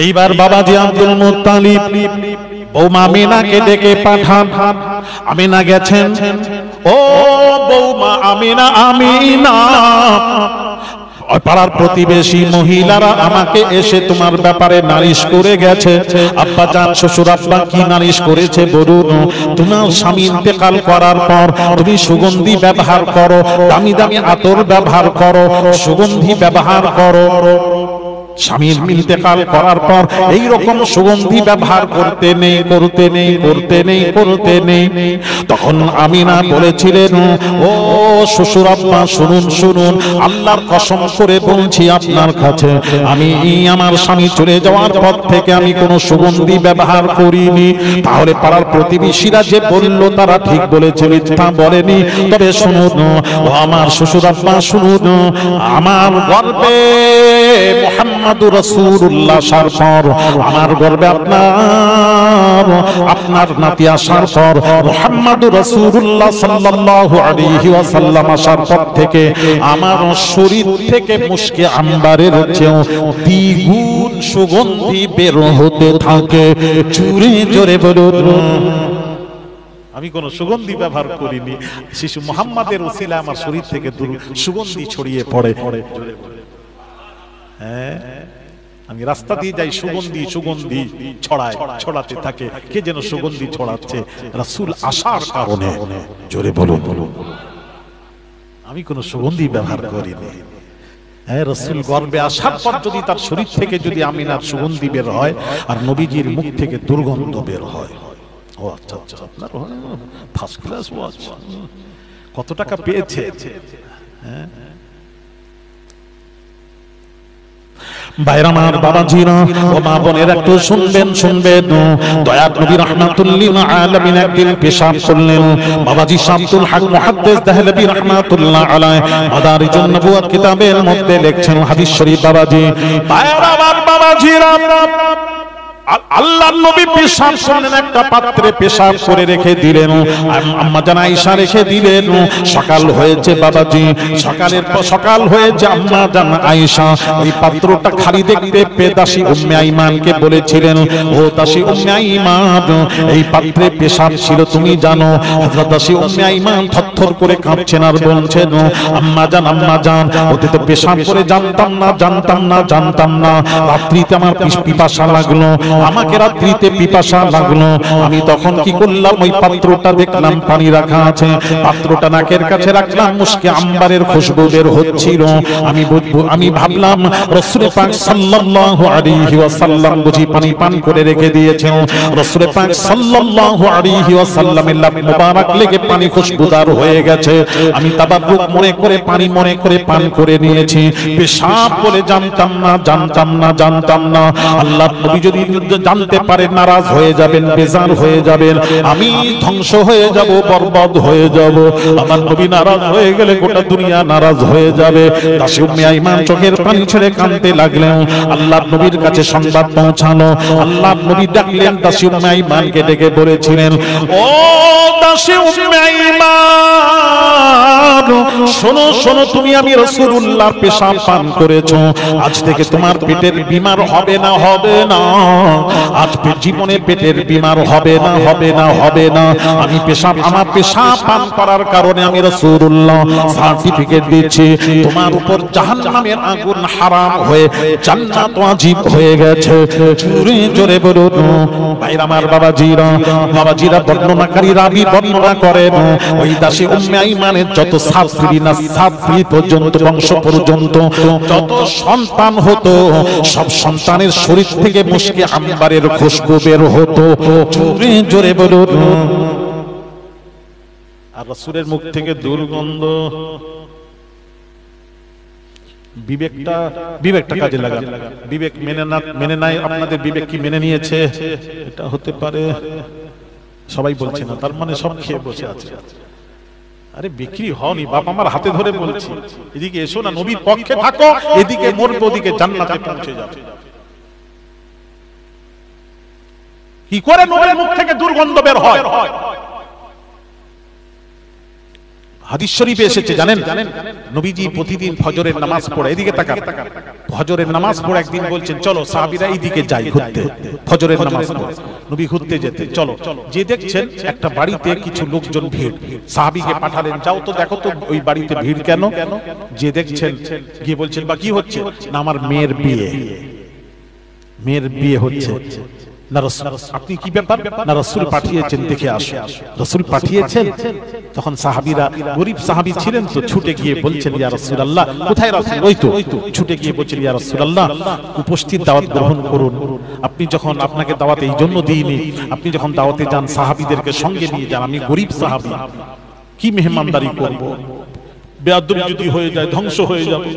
এইবার বাবাজি আব্দুল মুত্তালিব বৌমা আমিনাকে ডেকে পাঠান। আমিনা গেছেন, ও বৌমা আমিনা, আমিনা, পাড়ার প্রতিবেশী মহিলারা আমাকে এসে তোমার ব্যাপারে নালিশ করে গেছে। আব্বা জান, শ্বশুর আব্বা কি নালিশ করেছে বলুন? তোমার স্বামী ইন্তেকাল করার পর তুমি সুগন্ধি ব্যবহার করো, দামি দামি আতর ব্যবহার করো, সুগন্ধি ব্যবহার করো। স্বামীর ইন্তেকাল করার পর এই রকম সুগন্ধি ব্যবহার করতে নেই, করতে নেই, করতে নেই, করতে নেই। তখন আমিনা বলেছিলেন, ও শ্বশুর আব্বা শুনুন শুনুন, আল্লাহর কসম করে বলছি আপনার কাছে, আমি আমার স্বামী চলে যাওয়ার পর থেকে আমি কোনো সুগন্ধি ব্যবহার করিনি। তাহলে পাড়ার প্রতিবেশীরা যে বলল তারা ঠিক বলেছে, মিথ্যা বলেনি। তবে শুনুন, ও আমার শ্বশুর আব্বা শুনুন, আমার গর্বে মুহাম্মাদুর রাসূলুল্লাহ আসার পর, আমার গর্বে আপনার নাতি আসার পর, মুহাম্মাদুর রাসূলুল্লাহ সাল্লাল্লাহু আলাইহি ওয়াসাল্লাম আসার পর থেকে আমার শরীর থেকে মুশকে আম্বারের চেয়েও দ্বিগুণ সুগন্ধি বের হতে থাকে। জোরে জোরে বলুন। আমি কোন সুগন্ধি ব্যবহার করিনি, শিশু মুহাম্মাদের ওসিলা আমার শরীর থেকে সুগন্ধি ছড়িয়ে পড়ে। হ্যাঁ, আমি রাস্তা দিয়ে যাই, সুগন্ধি সুগন্ধি ছড়ায়, ছড়াতে থাকে। কে যেন সুগন্ধি ছড়াচ্ছে, রাসূল আসার কারণে। জোরে বলুন। আমি কোন সুগন্ধি ব্যবহার করিনি। হ্যাঁ, রাসূল গর্বে আসার পর যদি তার শরীর থেকে যদি আমিনার সুগন্ধি বের হয় আর নবীজির মুখ থেকে দুর্গন্ধ বের হয়। ও আচ্ছা আচ্ছা, আপনার ফার্স্ট ক্লাস ওয়াচ। কত টাকা পেয়েছে? হ্যাঁ, বাইরামার বাবাজিরা ও মা বোনের একটু শুনবেন, শুনবেন। দয়াত নবী রাহমাতুল্লিল আলামিন একদিন পেশাব করলেন। বাবাজি শামসুল হক মুহাদ্দিস দেহলভী রাহমাতুল্লাহ আলাইহি মাদারিজুন নবুওয়াত কিতাবের মধ্যে লিখছেন হাদিস শরীফ। বাবাজি, বাইরামার বাবা বাবাজিরা আল্লাহর নবী পেশাব করলেন, একটা পাত্রে পেশাব করে রেখে দিলেন, আম্মা জান আয়েশা রেখে দিলেন। সকাল হয়েছে বাবাজি, সকাল হয়েছে। আম্মা জান আয়েশা ওই পাত্রটা খালি দেখতে পেয়ে দাসী উম্মে আইমানকে বলেছিলেন, ও দাসী উম্মে আইমান, এই পাত্রে পেশাব ছিল তুমি জানো? হযরত দাসী উম্মে আইমান থরথর করে কাঁপছেন আর বলছেন, আম্মা জান ওতে তো পেশাব করে জানতাম না। রাত্রিতে আমার পিপাসা লাগলো, আমাকে রাত্রিতে পিপাসা লাগলো। আমি তখন কি করলাম, ওই পাত্রটা দেখলাম পানি রাখা আছে, পাত্রটা নাকের কাছে রাখলাম, মুশকে আম্বারের খুশবু বের হচ্ছিল। আমি ভাবলাম রাসূল পাক সাল্লাল্লাহু আলাইহি ওয়াসাল্লাম বুঝি পানি পান করে রেখে দিয়েছেন। রাসূল পাক সাল্লাল্লাহু আলাইহি ওয়াসাল্লামের লাব মুবারক লেগে পানি খুশবুদার হয়ে গেছে। আমি তাবাররুক মনে করে পান করে নিয়েছি। পেশাব বলে জানতাম না। আল্লাহর নবী যদি জানতে পারে নারাজ হয়ে যাবেন, বেজার হয়ে যাবেন, আমি ধ্বংস হয়ে যাব, বরবাদ হয়ে যাব। আমার নবী নারাজ হয়ে গেলে গোটা দুনিয়া নারাজ হয়ে যাবে। দাসী উম্মে আইমান চোখের পানি ছেড়ে কাঁদতে লাগলেন। আল্লাহর নবীর কাছে সংবাদ পৌঁছালো। আল্লাহর নবী ডাকলেন দাসী উম্মে আইমানকে, ডেকে বলেছিলেন, ও দাসী উম্মে আইমান, শোনো, তুমি আমি রাসূলুল্লাহর পেশাব পান করেছো, আজ থেকে তোমার পেটের বিমার হবে না। আজ জীবনে পেটের বিমার হবে না। আমার পেশাব পান করার কারণে আমি রাসূলুল্লাহ সার্টিফিকেট দিচ্ছি, তোমার উপর জাহান্নামের আগুন হারাম হয়ে জান্নাত ওয়াজিব হয়ে গেছে। জোরে বলুন ভাইরা আমার, বাবাজিরা বর্ণনাকারী রাবী বর্ণনা করেন, ওই দাসী উম্মে আইমানের যত ছাত্রী পর্যন্ত, বংশ পর্যন্ত যত সন্তান হতো, সব সন্তানের শরীর থেকে মুশকে আম্বারের খুশবু বের হতো। জোরে বলুন। আর রাসূলের মুখ থেকে দুর্গন্ধ। বিবেকটা কাজে লাগান। বিবেক মেনে নাই আপনাদের বিবেক কি মেনে নিয়েছে? এটা হতে পারে। সবাই বলছে না, তার মানে সব খেয়ে বসে আছে। আরে বিক্রি হওনি বাপ, আমার হাতে ধরে বলছি, এদিকে এসো না, নবীর পক্ষে থাকো, এদিকে মরবে, ওদিকে জান্নাতে পৌঁছে যাবে। কি করে নবীর মুখ থেকে দুর্গন্ধ বের হয়? হাদিস শরীফে এসেছে জানেন, নবীজি প্রতিদিন ফজরের নামাজ পড়ে, এদিকে তাকান, ফজরের নামাজ পড়ে একদিন বলছেন, চলো সাহাবীরা এইদিকে যাই ঘুরতে। ফজরের নামাজ পড়ে নবী ঘুরতে যেতে, চলো। যে দেখছেন একটা বাড়িতে কিছু লোকজন ভিড়, সাহাবীকে পাঠালেন, যাও তো দেখো তো ওই বাড়িতে ভিড় কেন। যে দেখছেন গিয়ে বলছেন, বা কি হচ্ছে? না আমার মেয়ের বিয়ে হচ্ছে। না আপনি কি ব্যাপার? না রাসূল পাঠিয়েছেন, দেখে আসো। রাসূল পাঠিয়েছেন। তখন সাহাবীরা, গরীব সাহাবী ছিলেন তো, ছুটে গিয়ে বলছেন, ইয়া রাসূলুল্লাহ। কোথায় রাসূল? ওই তো। ছুটে গিয়ে বলছেন, ইয়া রাসূলুল্লাহ উপস্থিত, দাওয়াত গ্রহণ করুন। আপনি যখন, আপনাকে দাওয়াত এই জন্য দিইনি, আপনি যখন দাওয়াতে যান সাহাবীদেরকে সঙ্গে নিয়ে যান। আমি গরীব সাহাবী, কি মেহমানদারি করব? বেয়াদবি যদি হয়ে যায় ধ্বংস হয়ে যাবে,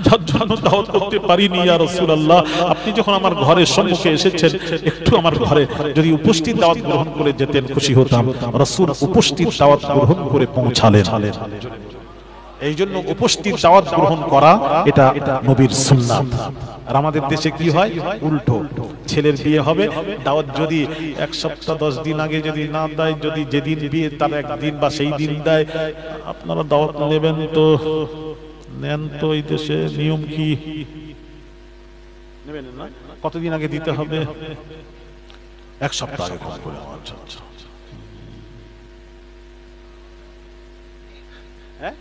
যার জন্য দাওয়াত করতে পারিনি। ইয়া রাসূলুল্লাহ আপনি যখন আমার ঘরের সম্মুখে এসেছেন, একটু আমার ঘরে যদি উপস্থিত দাওয়াত গ্রহণ করে যেতেন খুশি হতাম। রাসূল উপস্থিত দাওয়াত গ্রহণ করে পৌঁছালেন। এই জন্য উপস্থিত দাওয়াত গ্রহণ করা এটা নবীর সুন্নাত। আর আমাদের দেশে কি হয়? উল্টো। ছেলের বিয়ে হবে, দাওয়াত যদি 1 সপ্তাহ 10 দিন আগে যদি না দেয়, যদি যেদিন বিয়ে তার একদিন বা সেই দিন দেয়, আপনারা দাওয়াত নেবেন তো নেন তো। এই দেশে নিয়ম কি? নেবেন না? কতদিন আগে দিতে হবে? 1 সপ্তাহ আগে করে। আচ্ছা আচ্ছা। হ্যাঁ,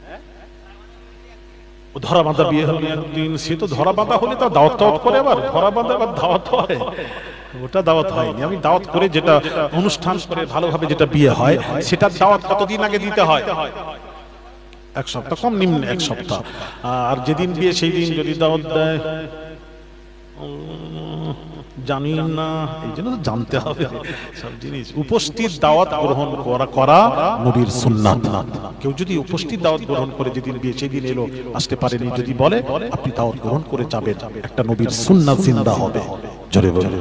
ধরা বাঁধা বিয়ে হলে একদিন, সে তো ধরা বাঁধা হলে তা দাওয়াত করে, আবার ধরা বাঁধা আবার দাওয়াত হয়, ওটা দাওয়াত হয়নি। আমি দাওয়াত করে যেটা অনুষ্ঠান করে ভালোভাবে যেটা বিয়ে হয়, সেটার দাওয়াত কতদিন আগে দিতে হয়? 1 সপ্তাহ, কম নিম্ন 1 সপ্তাহ। আর যেদিন বিয়ে সেই দিন যদি দাওয়াত দেয়, জানি না, এই জন্য জানতে হবে সব জিনিস। উপস্থিত দাওয়াত গ্রহণ করা নবীর সুন্নাত। কেউ যদি উপস্থিত দাওয়াত গ্রহণ করে, যেদিন বিয়ে সেই দিন এলো, আসতে পারেনি, যদি বলে আপনি দাওয়াত গ্রহণ করে যাবেন, একটা নবীর সুন্নাত জিন্দা হবে। জোরে বলুন।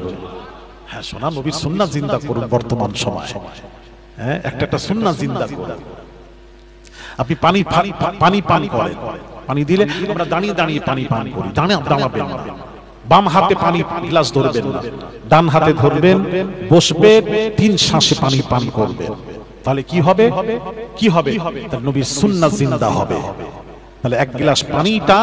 হ্যাঁ সোনা, নবীর সুন্নাত জিন্দা করুন বর্তমান সময়। হ্যাঁ, একটা সুন্নাত জিন্দা করুন। আপনি পানি পান করেন, পানি দিলে আমরা দাঁড়িয়ে দাঁড়িয়ে পানি পান করি, দাঁড়াবেন না। বাম হাতে পানি গ্লাস ধরবেন না, ডান হাতে ধরবেন, বসবেন, 3 শ্বাসে পানি পান করবেন। তাহলে কি হবে? কি হবে? তার নবীর সুন্নাত জিন্দা হবে। তাহলে এক গ্লাস পানিটা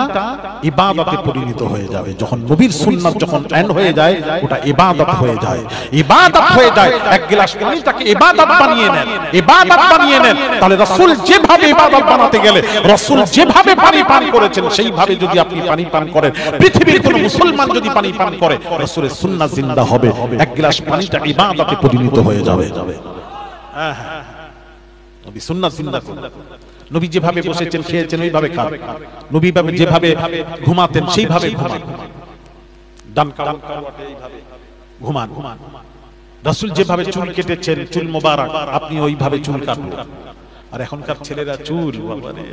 ইবাদতে পরিণত হয়ে যাবে। যখন নবীর সুন্নাত যখন এন্ড হয়ে যায়, ওটা ইবাদত হয়ে যায়, ইবাদত হয়ে যায়। এক গ্লাস পানিটাকে ইবাদত বানিয়ে নেন, ইবাদত বানিয়ে নেন। তাহলে রাসূল যেভাবে ইবাদত বানাতে গেলে, রাসূল যেভাবে পানি পান করেছেন, সেইভাবে যদি আপনি পানি পান করেন, পৃথিবীর কোন মুসলমান যদি পানি পান করে, রাসূলের সুন্নাত জিন্দা হবে। এক গ্লাস পানিটা ইবাদতে পরিণত হয়ে যাবে। নবী সুন্নাত জিন্দা করুন। নবী যেভাবে বসেছেন, খেয়েছেন, ওইভাবে খান। নবী যেভাবে ঘুমাতেন, সেইভাবে ঘুমান। ডান কাওয়াটে এইভাবে ঘুমান। রাসূল যেভাবে চুল কেটেছেন, চুল মোবারক, আপনি ওইভাবে চুল কাটুন। আর এখনকার ছেলেরা চুল, বাবারে,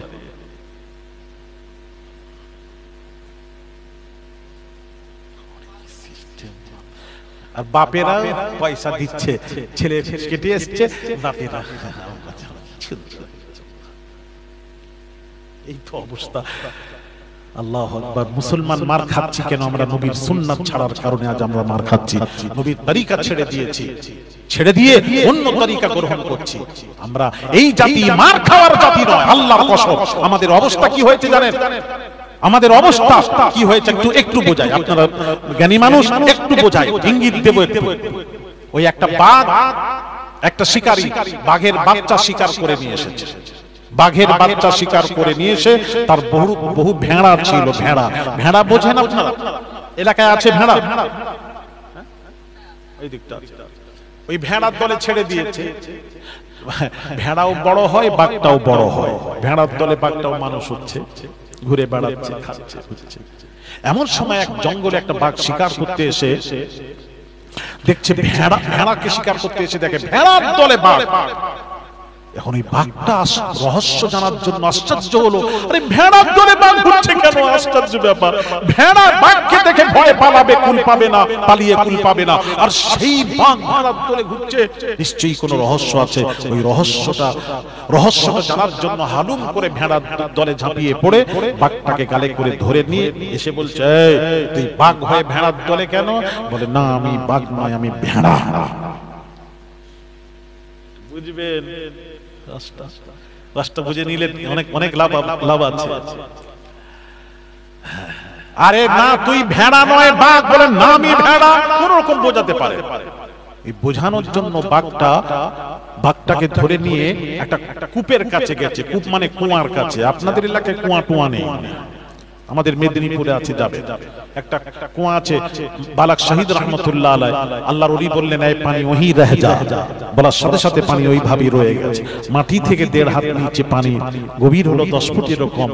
আর বাপেরা পয়সা দিচ্ছে, ছেলে কেটে এসছে, বাপেরা। এই তো অবস্থা। আল্লাহু আকবার। মুসলমান মার খাচ্ছি কেন? আমরা নবীর সুন্নাত ছাড়ার কারণে আজ আমরা মার খাচ্ছি। নবীর তরিকা ছেড়ে দিয়েছি, ছেড়ে দিয়ে অন্য তরিকা গ্রহণ করছি। আমরা এই জাতি মার খাওয়ার জাতি নয়, আল্লাহর কসম। আমাদের অবস্থা কি হয়েছে জানেন? আমাদের অবস্থা কি হয়েছে একটু বোঝাই, আপনারা জ্ঞানী মানুষ, একটু বোঝাই, ইঙ্গিত দেব একটু। ওই একটা বাঘ, একটা শিকারী বাঘের বাচ্চা শিকার করে নিয়ে এসেছে। বাঘের বাচ্চা শিকার করে নিয়ে এসে তার বহু ভেড়া ছিল। ভেড়া বোঝেন আপনারা? এলাকায় আছে ভেড়া, ওই দিকটা ওই ভেড়ার দলে ছেড়ে দিয়েছে। ভেড়াও বড় হয়, বাঘটাও বড় হয়। ভেড়ার দলে বাঘটাও মানুষ হচ্ছে, ঘুরে বেড়াচ্ছে, খাচ্ছে। এমন সময় এক জঙ্গলে একটা বাঘ শিকার করতে এসে দেখছে ভেড়াকে শিকার করতে এসে দেখে ভেড়ার দলে বাঘ। এখন এই বাঘটা রহস্য জানার জন্য আশ্চর্য হলো, আরে ভেড়ার দলে বাঘ ঘুরছে কেন? আশ্চর্য ব্যাপার। ভেড়া বাঘকে দেখে ভয় পালাবে, কুল পাবে না, পালিয়ে কুল পাবে না। আর সেই বাঘ ভেড়ার দলে ঘুরছে, নিশ্চয়ই কোনো রহস্য আছে। ওই রহস্যটা জানার জন্য হালুম করে ভেড়ার দলে ঝাঁপিয়ে পড়ে বাঘটাকে গালে করে ধরে নিয়ে এসে বলছে, তুই বাঘ হয়ে ভেড়ার দলে কেন? বলে, না আমি বাঘ নয়, আমি ভেড়া। বুঝবেন? রাস্তা বুঝে নিলে অনেক লাভ আছে। আরে না, তুই ভেড়া নয় বাঘ। বলে, না আমি ভেড়া। কোন রকম বোঝাতে পারে। এই বোঝানোর জন্য বাঘটাকে ধরে নিয়ে একটা কূপের কাছে গেছে। কূপ মানে কুয়ার কাছে। আপনাদের এলাকায় কুয়া টুয়া নেই, আমাদের মেদিনীপুরে আছে, যাবে একটা কুয়া আছে। বালাক শহীদ রহমতুল্লাহ আলাইহি, আল্লাহর ওলি বললেন, এই পানি ওহি রহ যা। বলার সাথে সাথে পানি ওইভাবেই রয়ে গেছে। মাটি থেকে 1.5 হাত নিচে পানি, গভীর হলো 10 ফুট এরকম।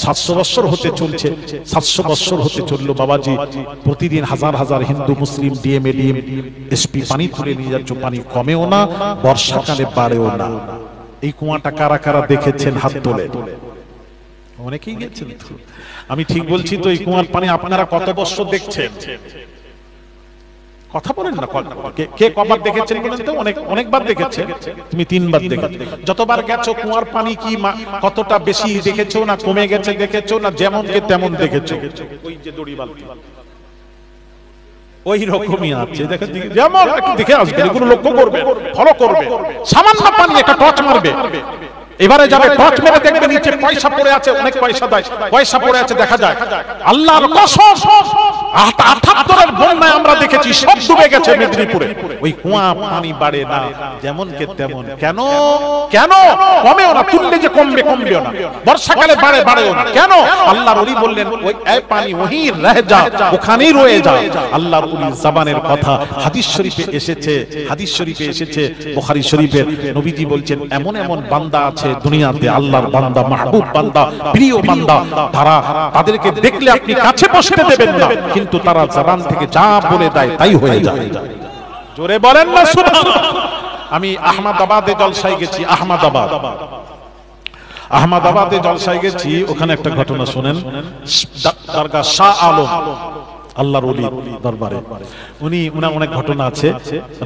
700 বছর হতে চলছে, 700 বছর হতে চললো বাবাজি। প্রতিদিন হাজার হাজার হিন্দু মুসলিম ডিএম এসপি পানি তুলে নিয়ে যাচ্ছে। পানি কমেও না, বর্ষাকালে বাড়েও না। এই কুয়াটা কারা কারা দেখেছেন? হাত তোলে। অনেকেই গেছেন। আমি ঠিক বলছি তো? এই কুয়ার পানি আপনারা কত বছর দেখছেন? কথা বলেন না। কে কবার দেখেছেন বলেন তো? অনেকবার দেখেছেন। তুমি 3 বার দেখেছো। যতবার গেছো কুয়ার পানি কি কতটা বেশি দেখেছো না কমে গেছে দেখেছো না যেমন কে তেমন দেখেছো? ওই যে দড়ি বালতি ওই রকমই আছে। দেখেন, যেমন দেখে আসবে, এগুলো লক্ষ্য করবে, ফলো করবে। সামান্য পানি একটা টর্চ মারবে, এবারে যাবে, টর্চ মেরে দেখবে নিচে পয়সা পড়ে আছে, অনেক পয়সা দেয়, পয়সা পড়ে আছে দেখা যায়। আল্লাহর কসম, 78 বন্যায় আমরা দেখেছি, সব ডুবে গেছে মেদিনীপুরে। ওই কুয়া পানি বাড়ে না, যেমন কে তেমন। কেন? কমেও না, তুললে যে কমবেও না, বর্ষাকালে বাড়েও না। কেন? আল্লাহর ওলি বললেন, ওই পানি ওহি রহ যা, ওখানেই রয়ে যা। আল্লাহর ওলি জবানের কথা হাদিস শরীফে এসেছে, বুখারী শরীফের। নবীজি বলছেন, এমন বান্দা আছে দুনিয়াতে, আল্লাহর বান্দা, মাহবুব বান্দা, প্রিয় বান্দা, তাদেরকে দেখলে আপনি কাছে বসতে দেবেন না, কিন্তু তারা জবান থেকে যা বলে দেয় তাই হয়ে যায়। জোরে বলেন না সুবহানাল্লাহ। আমি আহমদাবাদে জলসায় গেছি। আহমদাবাদে জলসায় গেছি। ওখানে একটা ঘটনা শুনেন। দরগা শাহ আলম, আল্লাহর ওলি দরবারে, উনার অনেক ঘটনা আছে।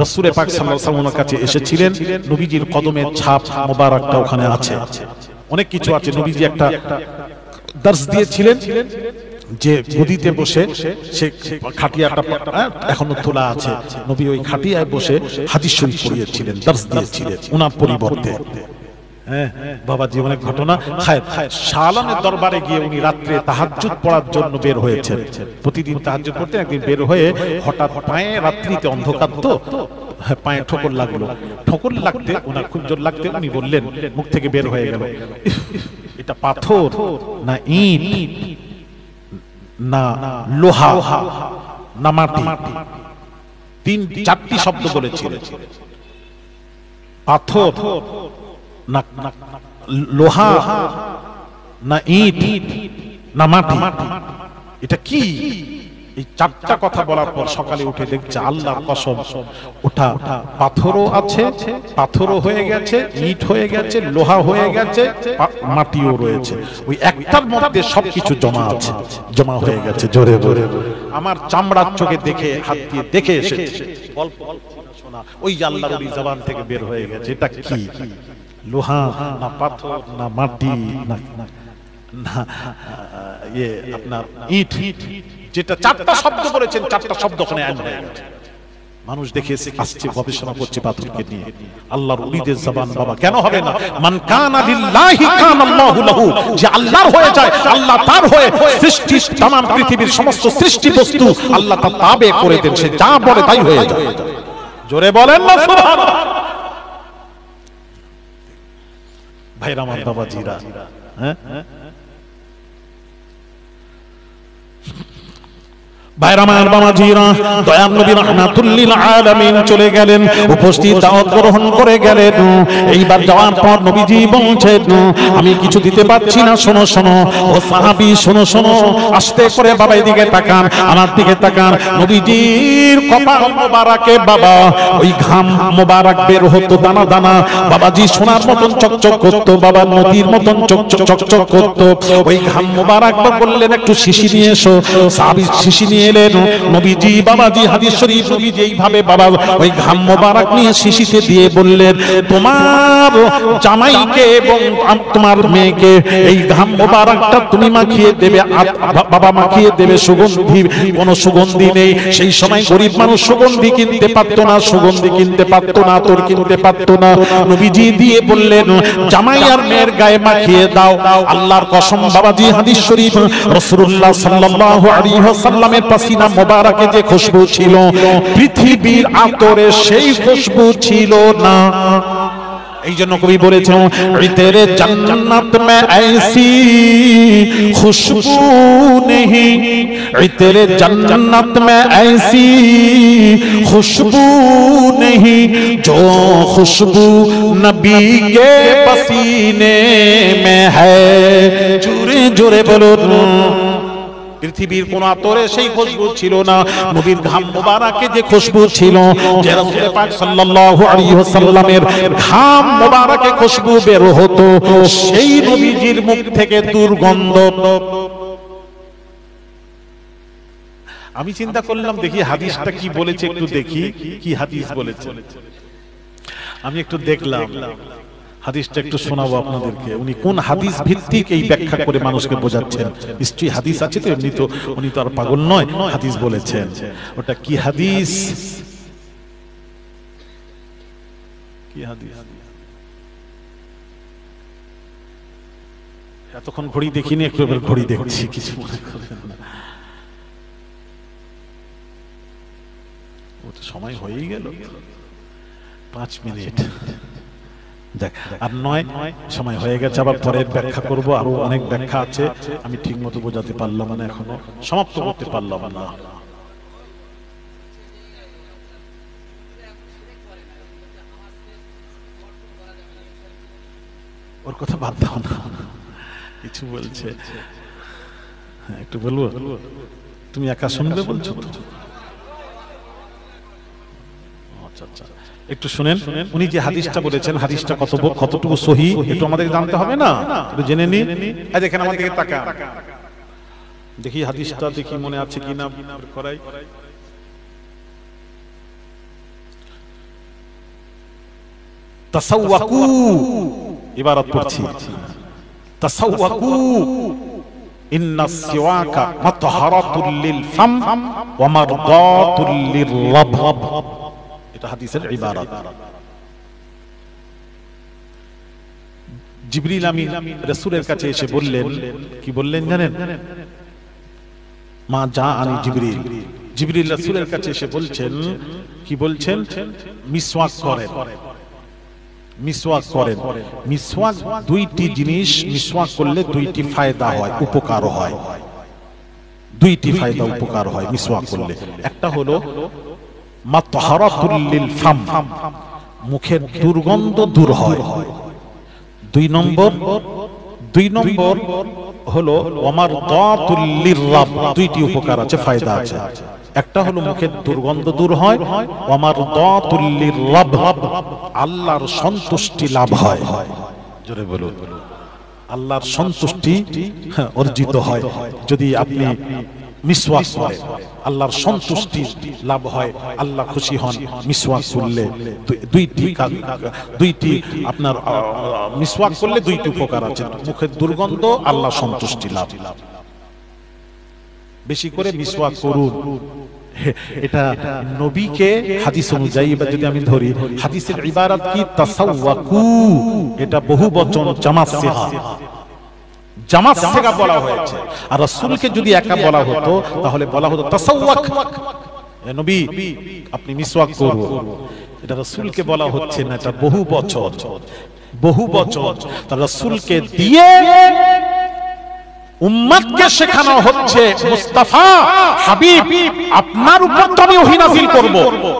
রাসূল পাক সাল্লাল্লাহু আলাইহি ওয়াসাল্লামের কাছে এসেছিলেন। নবীজির কদমের ছাপ মোবারকটা ওখানে আছে, অনেক কিছু আছে। নবীজি একটা দর্স দিয়েছিলেন, যে গদিতে বসে সে খাটিয়াটা এখনো তোলা আছে, নবী ওই খাটিয়ায় বসে হাদিস শরীফ পড়িয়েছিলেন, দর্স দিয়েছিলেন ওনার পরিবর্তে। হ্যাঁ বাবাজি, অনেক ঘটনা। শাহ আলমের দরবারে গিয়ে উনি রাত্রে তাহাজ্জুদ পড়ার জন্য বের হয়েছেন। প্রতিদিন তাহাজ্জুদ পড়তে, একদিন বের হয়ে হঠাৎ পায়ে, রাত্রিতে অন্ধকার তো, পায়ে ঠোকর লাগলো। ঠোকর লাগতে ওনার খুব জোর লাগতে উনি বললেন, মুখ থেকে বের হয়ে গেল, এটা পাথর না ইট না লোহা না মাটি। 3-4টি শব্দ বলেছিলেন, পাথর না লোহা না ইট না মাটি, এটা কি? এই 4টা কথা বলার পর সকালে উঠে দেখছে আল্লাহর কসম, ওটা পাথরও আছে, পাথরও হয়ে গেছে, ইট হয়ে গেছে, লোহা হয়ে গেছে, মাটিও রয়েছে। ওই একটার মধ্যে সবকিছু জমা আছে, জমা হয়ে গেছে। জোরে জোরে আমার চামড়ার চোখে দেখে, হাত দিয়ে দেখে এসেছে, গল্প শোনা ওই আল্লাহর ওই জবান থেকে বের হয়ে গেছে। এটা কি? লোহা না পাথর না মাটি না আপনার ইট, যেটা 4টা শব্দ বলেছেন, 4টা শব্দ ওখানে আইন হয়ে গেছে। মানুষ দেখে আসছে, গবেষণা করছে পাথরকে নিয়ে। আল্লাহর ওলিদের জবান বাবা কেন হবে না? মান কানা লিল্লাহি কানা আল্লাহু লাহু, যে আল্লাহর হয়ে যায় আল্লাহ তার হয়ে। সৃষ্টি तमाम পৃথিবীর সমস্ত সৃষ্টি বস্তু আল্লাহ তার তাবে করে দেন, সে যা বলে তাই হয়ে যায়। জোরে বলেন না সুবহানাল্লাহ। ভাইরা আমার, বাবাজিরা, হ্যাঁ বাইরামার বাবাজিরা, দয়ার নবী রাহমাতুল লিল আলামিন চলে গেলেন, উপস্থিত দাওয়াত গ্রহণ করে গেলেন। এইবার যাওয়ার পর নবীজি বলছেন, আমি কিছু দিতে পারছি না, শোনো শোনো ও সাহাবী, শোনো শোনো, আস্তে করে বাবা এদিকে তাকান, আমার দিকে তাকান। নবীজির কপাল মোবারকে বাবা ওই ঘাম মোবারক বের হতো দানা দানা, বাবাজি সোনার মতন চকচক করতো, বাবা নদীর মতন চকচক করতো। ওই ঘাম মোবারক বললেন, একটু শিশি নিয়ে এসো। সাহাবী শিশি নিয়ে এলেন। নবীজি বাবাজি হাদিস শরীফ, নবীজি এইভাবে বাবা ওই ঘাম মোবারক নিয়ে শিশিতে দিয়ে বললেন, তোমার জামাইকে এবং তোমার মেয়েকে এই ঘাম মোবারকটা তুমি মাখিয়ে দেবে, বাবা মাখিয়ে দেবে। সুগন্ধি, কোনো সুগন্ধি নেই সেই সময়, গরিব মানুষ সুগন্ধি কিনতে পারতো না, সুগন্ধি কিনতে পারতো না, তোর কিনতে পারতো না। নবীজি দিয়ে বললেন, জামাই আর মেয়ের গায়ে মাখিয়ে দাও। আল্লাহর কসম বাবাজি হাদিস শরীফ, রাসূলুল্লাহ সাল্লাল্লাহু আলাইহি ওয়াসাল্লামের পাসিনা মোবারকে যে খুশবু ছিল, পৃথিবীর আতরে সেই খুশবু ছিল না। এই জন্য কবি বলেছেন, তেরে জান্নাত মে ऐसी খুশবু नहीं, तेरे जन्नत में ऐसी खुशबू नहीं, जो खुशबू नबी के पसीने में है। जोरे जोरे बोलो, পৃথিবীর কোন আতরে সেই খুশবু ছিল না, নবীর ঘাম মোবারকে যে খুশবু ছিল, যে রাসূল পাক সাল্লাল্লাহু আলাইহি ওয়াসাল্লামের ঘাম মোবারকে খুশবু বের হতো, সেই নবীজির মুখ থেকে দুর্গন্ধ। আমি চিন্তা করলাম, দেখি হাদিসটা কি বলেছে, একটু দেখি কি হাদিস বলেছে। আমি একটু দেখলাম হাদিসটা, একটু শোনাবো আপনাদেরকে। উনি কোন হাদিস ভিত্তিক এই ব্যাখ্যা করে মানুষকে বোঝাচ্ছেন। নিশ্চয়ই হাদিস আছে তো, এমনি তো উনি তো আর পাগল নয়, হাদিস বলেছেন। ওটা কি হাদিস? কি হাদিস? এতক্ষণ ঘড়ি দেখিনি, একটু এবার ঘড়ি দেখছি, কিছু মনে করবেন না। ও তো সময় হয়েই গেল, 5 মিনিট। দেখ, আর নয় সময় হয়ে গেছে, আবার পরের ব্যাখ্যা করব। আরো অনেক ব্যাখ্যা আছে, আমি ঠিক মতো বোঝাতে পারলাম না, এখনো সমাপ্ত করতে পারলাম না। ওর কথা বাদ দাও না, কিছু বলছে। হ্যাঁ, একটু বলবো, তুমি একা শুনবে বলছো তো? আচ্ছা আচ্ছা, একটু শুনেন। উনি যে হাদিসটা বলেছেন, হাদিসটা কতটুকু সহি একটু আমাদের জানতে হবে না? একটু জেনে নি। এই দেখেন, আমার দিকে তাকান, দেখি হাদিসটা, দেখি মনে আছে কিনা করাই। তাসাওয়াকু ইবারত পড়ছি, তাসাওয়াকু ইন্নাস সিওয়াকা মাতহারাতুল লিল ফাম ওয়া মারদাতুল লিররাব, এটা হাদিসের ইবারত। জিবরিল আমিন রাসূলের কাছে এসে বললেন, কি বললেন জানেন? মা জাআনি জিবরিল, জিবরিল রাসূলের কাছে এসে বলছেন, কি বলছেন? মিসওয়াক করেন, মিসওয়াক করেন। মিসওয়াক দুইটি জিনিস, মিসওয়াক করলে দুইটি ফায়দা হয়, উপকার হয়, দুইটি ফায়দা উপকার হয় মিসওয়াক করলে। একটা হলো মাতহারাতুল লিল ফাম, মুখের দুর্গন্ধ দূর হয়। দুই নম্বর হলো ওমারদাতুল লিররাব, দুইটি উপকার আছে, ফায়দা আছে। একটা হলো মুখের দুর্গন্ধ দূর হয়, ওমারদাতুল লিররাব, আল্লাহর সন্তুষ্টি লাভ হয়। জোরে বলুন, আল্লাহর সন্তুষ্টি অর্জিত হয় যদি আপনি মিসওয়াক করেন, আল্লাহর সন্তুষ্টি লাভ হয়, আল্লাহ খুশি হন মিসওয়াক করলে। দুইটি আপনার মিসওয়াক করলে দুইটি উপকার আছে, মুখের দুর্গন্ধ, আল্লাহ সন্তুষ্টি লাভ। বেশি করে মিসওয়াক করুন। এটা নবীকে হাদিস অনুযায়ী যদি আমি ধরি, হাদিসের ইবারত কি? তাসাওয়াকু, এটা বহুবচন, জামাত সিগা, জামাত সিগা বলা হয়েছে। আর রাসূলকে যদি একা বলা হতো তাহলে বলা হতো তাসাওয়াক, নবী আপনি মিসওয়াক করুন। এটা রাসূলকে বলা হচ্ছে না, এটা বহুবচন, বহুবচন। তার রাসূলকে দিয়ে উম্মতকে শেখানো হচ্ছে, মুস্তাফা হাবিব আপনার উপর তো আমি ওহী নাযিল করব,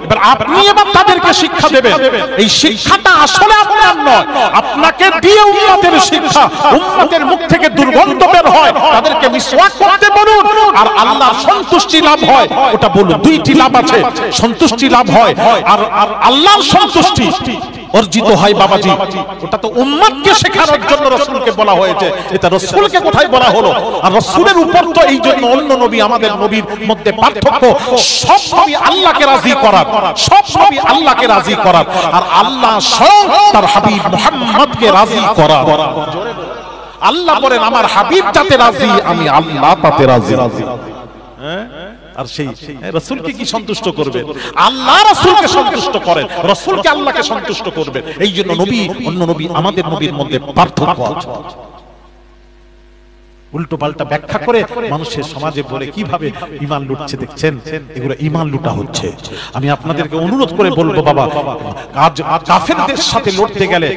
এবার আপনি এবার তাদেরকে শিক্ষা দেবেন। এই শিক্ষাটা আসলে আপনার নয়, আপনাকে দিয়ে উম্মতের শিক্ষা, উম্মতের মুখ থেকে দুর্গন্ধ বের হয়, তাদেরকে মিসওয়াক করতে বলুন, আর আল্লাহর সন্তুষ্টি লাভ হয়, ওটা বলুন। দুইটি লাভ আছে, সন্তুষ্টি লাভ হয় আর আল্লাহর সন্তুষ্টি অর্জিত হয় বাবাজি। ওটা তো উম্মতকে শেখানোর জন্য রাসূলকে বলা হয়েছে, এটা রাসূলকে কোথায় বলা হলো? আর রাসূলের উপর তো এই জন্য অন্য নবী, আমাদের নবীর মধ্যে পার্থক্য, সব নবী আল্লাহকে রাজি করার, সব নবী আল্লাহকে রাজি করার, আর আল্লাহ স্বয়ং তার হাবিব মুহাম্মদকে রাজি করার। আল্লাহ বলেন আমার হাবিব যাতে রাজি, আমি আল্লাহ তাতে রাজি। হ্যাঁ, আর সেই রাসূলকে কি সন্তুষ্ট করবে? আল্লাহ রাসূলকে সন্তুষ্ট করেন, রাসূলকে আল্লাহকে সন্তুষ্ট করবেন। এই জন্য নবী, অন্য নবী, আমাদের নবীর মধ্যে পার্থক্য আছে। উল্টো পাল্টা ব্যাখ্যা করে মানুষের সমাজে বলে কিভাবে ঈমান লুটছে, দেখছেন? এগুলো ঈমান লুটা হচ্ছে। আমি আপনাদেরকে অনুরোধ করে বলবো, বাবা আজ কাফেরদের সাথে লড়তে গেলে,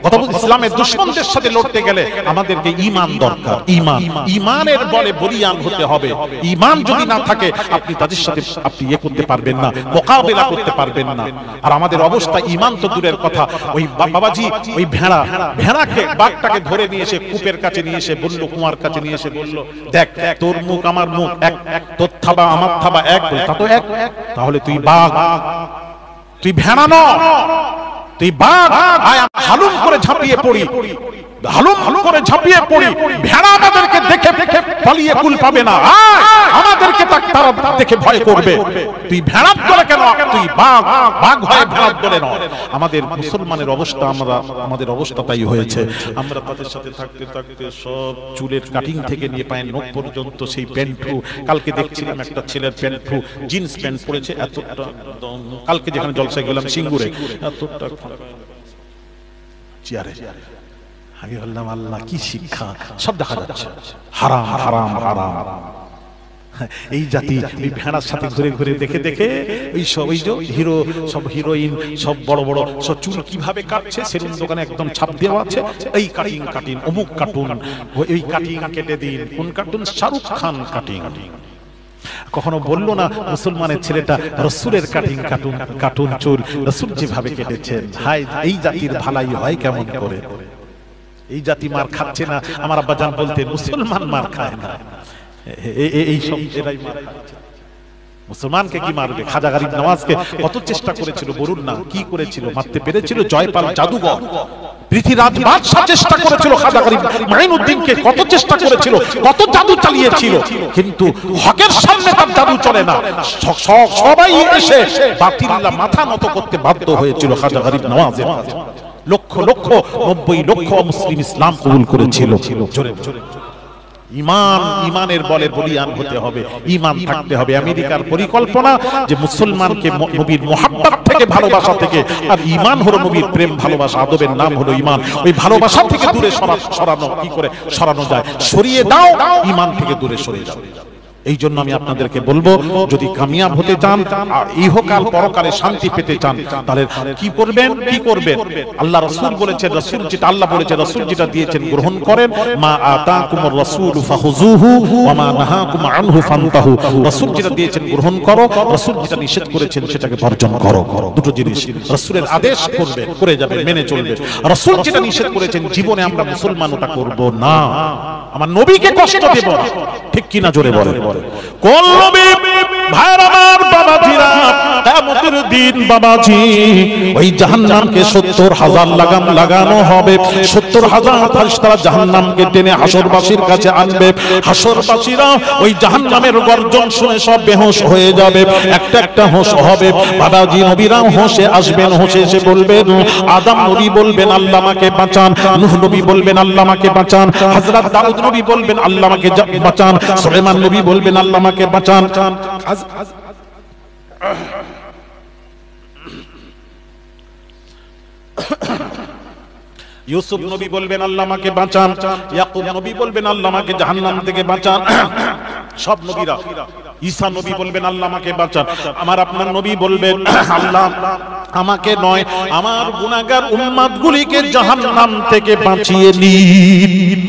কথা বলতে ইসলামের দুশমনদের সাথে লড়তে গেলে আমাদেরকে ঈমান দরকার। ঈমান, ঈমানের বলে বলিয়ান হতে হবে। ঈমান যদি না থাকে আপনি তাদের সাথে আপনি করতে পারবেন না, মোকাবেলা করতে পারবেন না। আর আমাদের অবস্থা, ঈমান তো দূরের কথা, ওই বাবাজি ওই ভেড়াকে, বাঘটাকে ধরে নিয়ে এসে কূপের কাছে নিয়ে এসে বলল, কুয়ার কাছে নিয়ে এসে বলল, দেখ তোর মুখ আমার মুখ এক, তোর থাবা আমার থাবা এক, তা তো এক, তাহলে তুই বাঘ, তুই ভেড়া ন, তুই বাঘ। আয় হালুম করে ঝাঁপিয়ে পড়ি, হালুম করে ঝাঁপিয়ে পড়ি, ভেড়া আমাদেরকে দেখে পালিয়ে কুল পাবে না, আমাদেরকে তারা দেখে ভয় করবে। তুই ভেড়ার দলে কেন, তুই বাঘ, বাঘ হয়ে ভেড়ার দলে নয়। আমাদের মুসলমানের অবস্থা, আমাদের অবস্থা তাই হয়েছে। আমরা তাদের সাথে থাকতে থাকতে সব চুলের কাটিং থেকে নিয়ে পায়ের নখ পর্যন্ত সেই প্যান্টু, কালকে দেখছিলাম একটা ছেলের প্যান্টু, জিন্স প্যান্ট পরেছে এতটা, কালকে যেখানে জলসায় গেলাম সিঙ্গুরে, এতটা চেয়ারে। আমি বললাম আল্লাহ কি শিক্ষা, সব দেখা যাচ্ছে হারাম হারাম হারাম। এই জাতি এই ভেড়ার সাথে ঘুরে ঘুরে দেখে দেখে ওই সব, ওই যে হিরো, সব হিরোইন, সব বড় বড় সব চুল কিভাবে কাটছে, সেলুন দোকানে একদম ছাপ দেওয়া আছে, এই কাটিং কাটিং, অমুক কার্টুন, ওই কাটিং কেটে দিন, কোন কার্টুন, শাহরুখ খান কাটিং। কখনো বললো না মুসলমানের ছেলেটা রাসূলের কাটিং, কার্টুন চুল রাসূল যেভাবে কেটেছেন, হায় এই জাতির ভালাই হয় কেমন করে? এই জাতি মার খাচ্ছে না। আমার আব্বা জান বলতেন মুসলমান মার খায় না, এই সব এরাই মার খাচ্ছে। মুসলমানকে কি মারবে? খাজা গরিব নওয়াজকে কত চেষ্টা করেছিল, বলুন না কি করেছিল, মারতে পেরেছিল? জয়পাল জাদুঘর, পৃথ্বীরাজ বাদশা চেষ্টা করেছিল, খাজা গরিব মাইনুদ্দিনকে কত চেষ্টা করেছিল, কত জাদু চালিয়েছিল, কিন্তু হকের সামনে তার জাদু চলে না। সবাই এসে বাতিল্লা মাথা নত করতে বাধ্য হয়েছিল খাজা গরিব নওয়াজের কাছে। লক্ষ লক্ষ 90 লক্ষ মুসলিম ইসলাম কবুল করেছিল। ঈমান, ঈমানের বলে বলিয়ান হতে হবে, ঈমান থাকতে হবে। আমেরিকার পরিকল্পনা যে মুসলমানকে নবীর মুহাব্বত থেকে, ভালোবাসা থেকে, আর ঈমান হলো নবীর প্রেম ভালোবাসা, আদবের নাম হলো ঈমান। ওই ভালোবাসা থেকে দূরে সরানো কি করে সরানো যায়? সরিয়ে দাও, ঈমান থেকে দূরে সরে যাও। এই জন্য আমি আপনাদেরকে বলবো, যদি কামিয়াব হতে চান আর ইহকাল পরকালে শান্তি পেতে চান, তাহলে কি করবেন? কি করবেন? আল্লাহ রাসূল বলেছেন, রাসূল যেটা আল্লাহ বলেছেন, রাসূল যেটা দিয়েছেন গ্রহণ করেন। মা আতাকুমুর রাসূলু ফাখুযুহু ওয়া মা নাহাকুম আনহু ফান্তাহু। রাসূল যেটা দিয়েছেন গ্রহণ করো, রাসূল যেটা নিষেধ করেছেন সেটাকে বর্জন করো। দুটো জিনিস, রাসূলের আদেশ করবে, করে যাবে, মেনে চলবে। রাসূল যেটা নিষেধ করেছেন, জীবনে আমরা মুসলমান ওটা করব না। আমার নবীকে কষ্ট দেব না, ঠিক কিনা জোরে বলেন। কোন নবী? ভাইরা আমার, বাবাজিরা, কিয়ামতের দিন বাবাজি ওই জাহান্নামকে ৭০,০০০ লাগাম লাগানো হবে। ৭০,০০০ ফেরেশতারা জাহান্নামকে টেনে হাসরবাসীর কাছে আনবে। হাসরবাসীরা ওই জাহান্নামের গর্জন শুনে সব বেহুশ হয়ে যাবে। একটা একটা হোশ হবে বাবাজি। নবীরাও হোশে আসবেন, হোশে এসে বলবেন, আদম নবী বলবেন আল্লাহ আমাকে বাঁচান, নূহ নবী বলবেন আল্লাহ আমাকে বাঁচান, হযরত দাউদ নবী বলবেন আল্লাহ আমাকে বাঁচান, সুলাইমান নবী বলবেন আল্লাহ আমাকে বাঁচান, ইউসুফ নবী বলবেন আল্লাহ আমাকে বাঁচান, ইয়াকুব নবী বলবেন আল্লাহ আমাকে জাহান্নাম থেকে বাঁচান। সব নবীরা, ঈসা নবী বলবেন আল্লাহ আমাকে বাঁচান। আমার আপনার নবী বলবেন আল্লাহ আমাকে নয়, আমার গুনাহগার উম্মতগুলিকে জাহান্নাম থেকে বাঁচিয়ে নিন।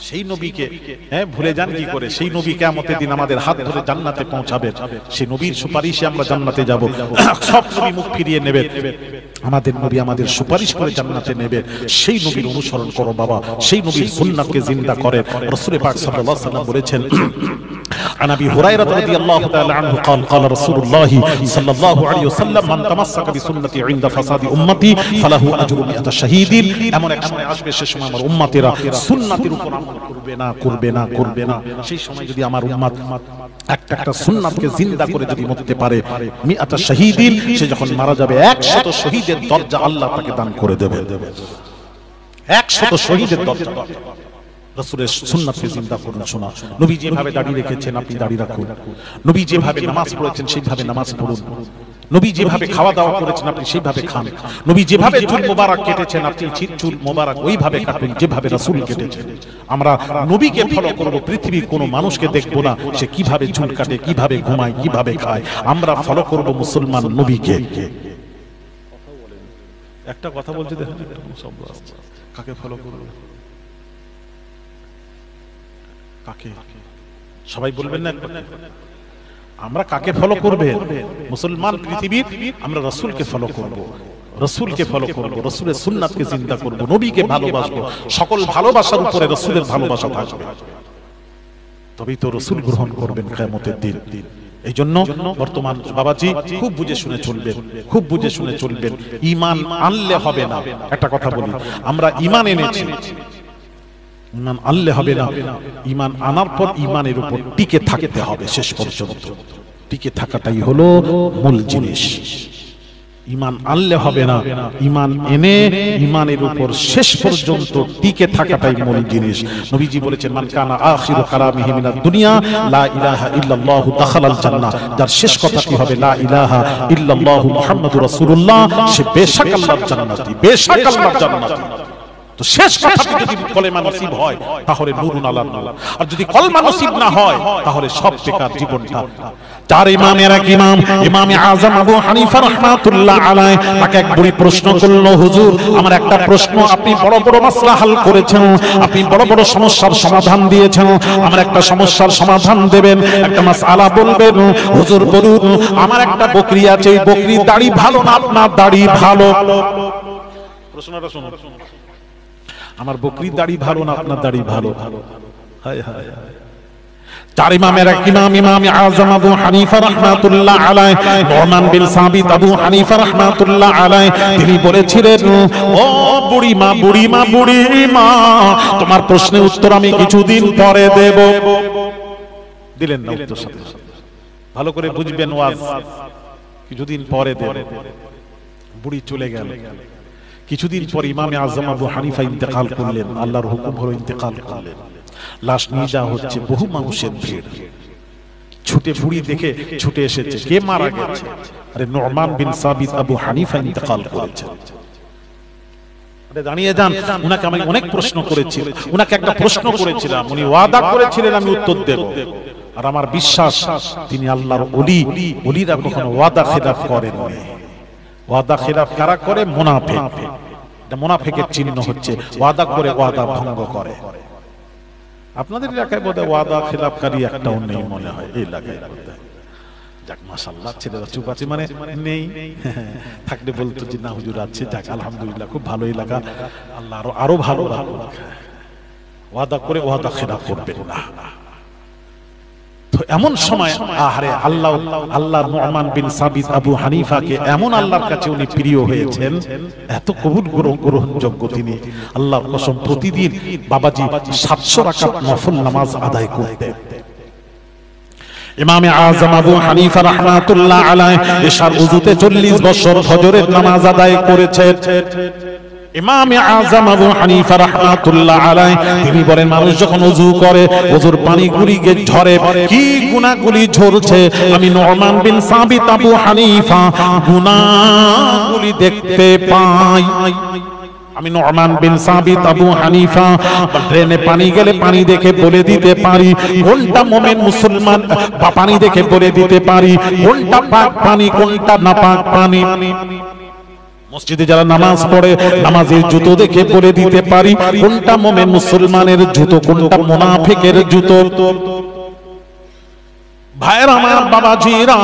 সেই নবীকে ভুলে যান কি করে? সেই নবী কিয়ামতের দিন আমাদের হাত ধরে জান্নাতে পৌঁছাবে। সেই নবীর সুপারিশে আমরা জান্নাতে যাব। সব নবী মুখ ফিরিয়ে নেবে, আমাদের নবী আমাদের সুপারিশ করে জান্নাতে নেবে। সেই নবীর অনুসরণ করো বাবা, সেই নবীর সুন্নাতকে জিন্দা করে। রাসূল পাক সাল্লাল্লাহু আলাইহি ওয়াসাল্লাম বলেছেন, عن ابي هريره رضي الله تعالى عنه قال قال رسول الله صلى الله عليه وسلم من تمسك بسنتي عند فساد امتي فله اجر 100 شهيد। এমন এক সময় আসবে, সে সময় আমার উম্মতেরা সুন্নাতের উপর আমল করবে না। সেই সময় যদি আমার উম্মত একটা একটা সুন্নাতকে জিন্দা করে যদি মরতে পারে, 100 শহীদ, সে যখন মারা যাবে 100 শহীদের দরজা আল্লাহ তাকে দান করে দেবে। 100 শহীদের দরজা। রাসূলের সুন্নাতকে জিন্দা করুন। শোনা, নবী যেভাবে দাঁড়িয়ে রেখেছেন আপনি দাঁড়িয়ে রাখুন। নবী যেভাবে নামাজ পড়েছেন সেইভাবে নামাজ পড়ুন। নবী যেভাবে খাওয়া দাওয়া করেছেন আপনি সেইভাবে খান। নবী যেভাবে চুল মোবারক কেটেছেন আপনি চুল মোবারক ওইভাবে কাটুন যেভাবে রাসূল কেটেছেন। আমরা নবীকে ফলো করব, পৃথিবীর কোনো মানুষকে দেখব না সে কিভাবে চুল কাটে, কিভাবে ঘুমায়, কিভাবে খায়। আমরা ফলো করব মুসলমান নবীকে। একটা কথা বলতে দেখেন, কাকে ফলো করব? কাকে? সবাই বলবেন না? আমরা কাকে ফলো করবে? মুসলমান পৃথিবীর আমরা রাসূলকে ফলো করব, রাসূলকে ফলো করব, রাসূলের সুন্নাতকে জিন্দা করব, নবীকে ভালোবাসবো। সকল ভালোবাসার উপরে রাসূলের ভালোবাসা থাকবে, তবেই তো রাসূল গ্রহণ করবেন কিয়ামতের দিন। এই জন্য বর্তমান বাবাজি খুব বুঝে শুনে চলবেন, খুব বুঝে শুনে চলবেন। ঈমান আনলে হবে না। একটা কথা বলি, আমরা ঈমান এনেছি, ঈমান আনলে হবে না। ঈমান আনার পর ঈমানের উপর টিকে থাকতে হবে শেষ পর্যন্ত। টিকে থাকাটাই হলো মূল জিনিস। ঈমান আনলে হবে না, ঈমান এনে ঈমানের উপর শেষ পর্যন্ত টিকে থাকাটাই মূল জিনিস। নবীজি বলেছেন, মান কানা আখিরু কালামিহি মিনাদ দুনিয়া লা ইলাহা ইল্লাল্লাহু দাখালাল জান্নাহ। যার শেষ কথা কি হবে লা ইলাহা ইল্লাল্লাহু মুহাম্মাদুর রাসূলুল্লাহ, সে বেশক আল্লাহর জান্নাতি, বেশক আল্লাহর জান্নাতি। তো শেষ কথাটি যদি কলেমা নসিব হয় তাহলে নূরুন আলা নূর, আর যদি কলমা নসিব না হয় তাহলে সব বেকার জীবনটা। চার ইমামের এক ইমাম, ইমামে আযম আবু হানিফা রাহমাতুল্লাহ আলাইহি, তাকে এক বুড়ি প্রশ্ন করলো, হুজুর আমার একটা প্রশ্ন, আপনি বড় বড় মাসলা হাল করেছেন, আপনি বড় বড় সমস্যার সমাধান দিয়েছেন, আমার একটা সমস্যার সমাধান দেবেন, একটা মাসআলা বলবেন। হুজুর বলুন, আমার একটা বকরি আছে, এই বকরির দাড়ি ভালো না আপনার দাড়ি ভালো? প্রশ্নটা শুনুন, আমার বকরির দাড়ি ভালো না আপনার দাড়ি ভালো? হায় হায়। চার ইমামের এক ইমাম, ইমামে আযম আবু হানিফা রাহমাতুল্লাহ আলাইহি, নুমান বিন সাবিত আবু হানিফা রাহমাতুল্লাহ আলাইহি, তিনি বলেছিলেন, ও বুড়িমা বুড়িমা বুড়িমা, তোমার প্রশ্নের উত্তর আমি কিছুদিন পরে দেব। দিলেন না উত্তর? সাথে ভালো করে বুঝবেন ওয়াজ, কিছুদিন পরে দেব। বুড়ি চলে গেল। কিছুদিন পর ইমামে আযম আবু হানিফা ইন্তেকাল করলেন, আল্লাহর হুকুম হলো ইন্তেকাল করলেন। লাশ নিয়ে যাওয়া হচ্ছে, বহু মানুষের ভিড়, ছুটে বুড়ি দেখে ছুটে এসেছে, কে মারা গেছে? আরে নু'মান বিন সাবিত আবু হানিফা ইন্তেকাল করেছেন। দাঁড়িয়ে যান, উনাকে আমি অনেক প্রশ্ন করেছি, উনাকে একটা প্রশ্ন করেছিলাম, উনি ওয়াদা করেছিলেন আমি উত্তর দেব, আর আমার বিশ্বাস তিনি আল্লাহর ওলি। ওলিরা কখনো ওয়াদা খেলাফ করেন না। ওয়াদা খেলাফ কারা করে? মুনাফিক। এটা মুনাফিকের চিহ্ন হচ্ছে ওয়াদা করে ওয়াদা ভঙ্গ করে। আপনাদের এলাকায় বোধহয় ওয়াদা খেলাফকারী একটাও নেই মনে হয়, এই এলাকায় বোধহয়। যাক মাশাআল্লাহ, ছেলেরা চুপ আছে, মানে নেই, থাকলে বলতো যে না হুজুর আছে। যাক আলহামদুলিল্লাহ, খুব ভালো এলাকা, আল্লাহ আরো ভালো রাখুক। ওয়াদা করে ওয়াদা খেলাফ করবেন না। তো এমন সময় আহারে আল্লাহ নু'মান বিন সাবিত আবু হানিফাকে এমন আল্লাহর কাছে উনি প্রিয় হয়েছেন, এত কবুল গ্রহণযোগ্য তিনি, আল্লাহর কসম প্রতিদিন বাবাজি 700 রাকাত নফল নামাজ আদায় করতেন। ইমামে আযম আবু হানিফা রাহমাতুল্লাহ আলাইহি এশার ওযুতে 40 বছর ফজরের নামাজ আদায় করেছেন। ইমামে আযম আবু হানিফা রাহমাতুল্লাহ আলাইহি তিনি বলেন, মানুষ যখন ওযু করে ওযুর পানিগুলি ঝরে, কি গুনাহগুলি ঝরছে, আমি নু'মান বিন সাবিত আবু হানিফা গুনাহগুলি দেখতে পাই। আমি নু'মান বিন সাবিত আবু হানিফা ড্রেনে পানি গেলে পানি দেখে বলে দিতে পারি কোনটা মুমিন মুসলমান, বা পানি দেখে বলে দিতে পারি কোনটা পাক পানি কোনটা নাপাক পানি। মসজিদে যারা নামাজ পড়ে নামাজের জুতো দেখে বলে দিতে পারি কোনটা মুমিন মুসলমানের জুতো কোনটা মুনাফিকের জুতো। ভাইরা আমার, বাবাজিরা,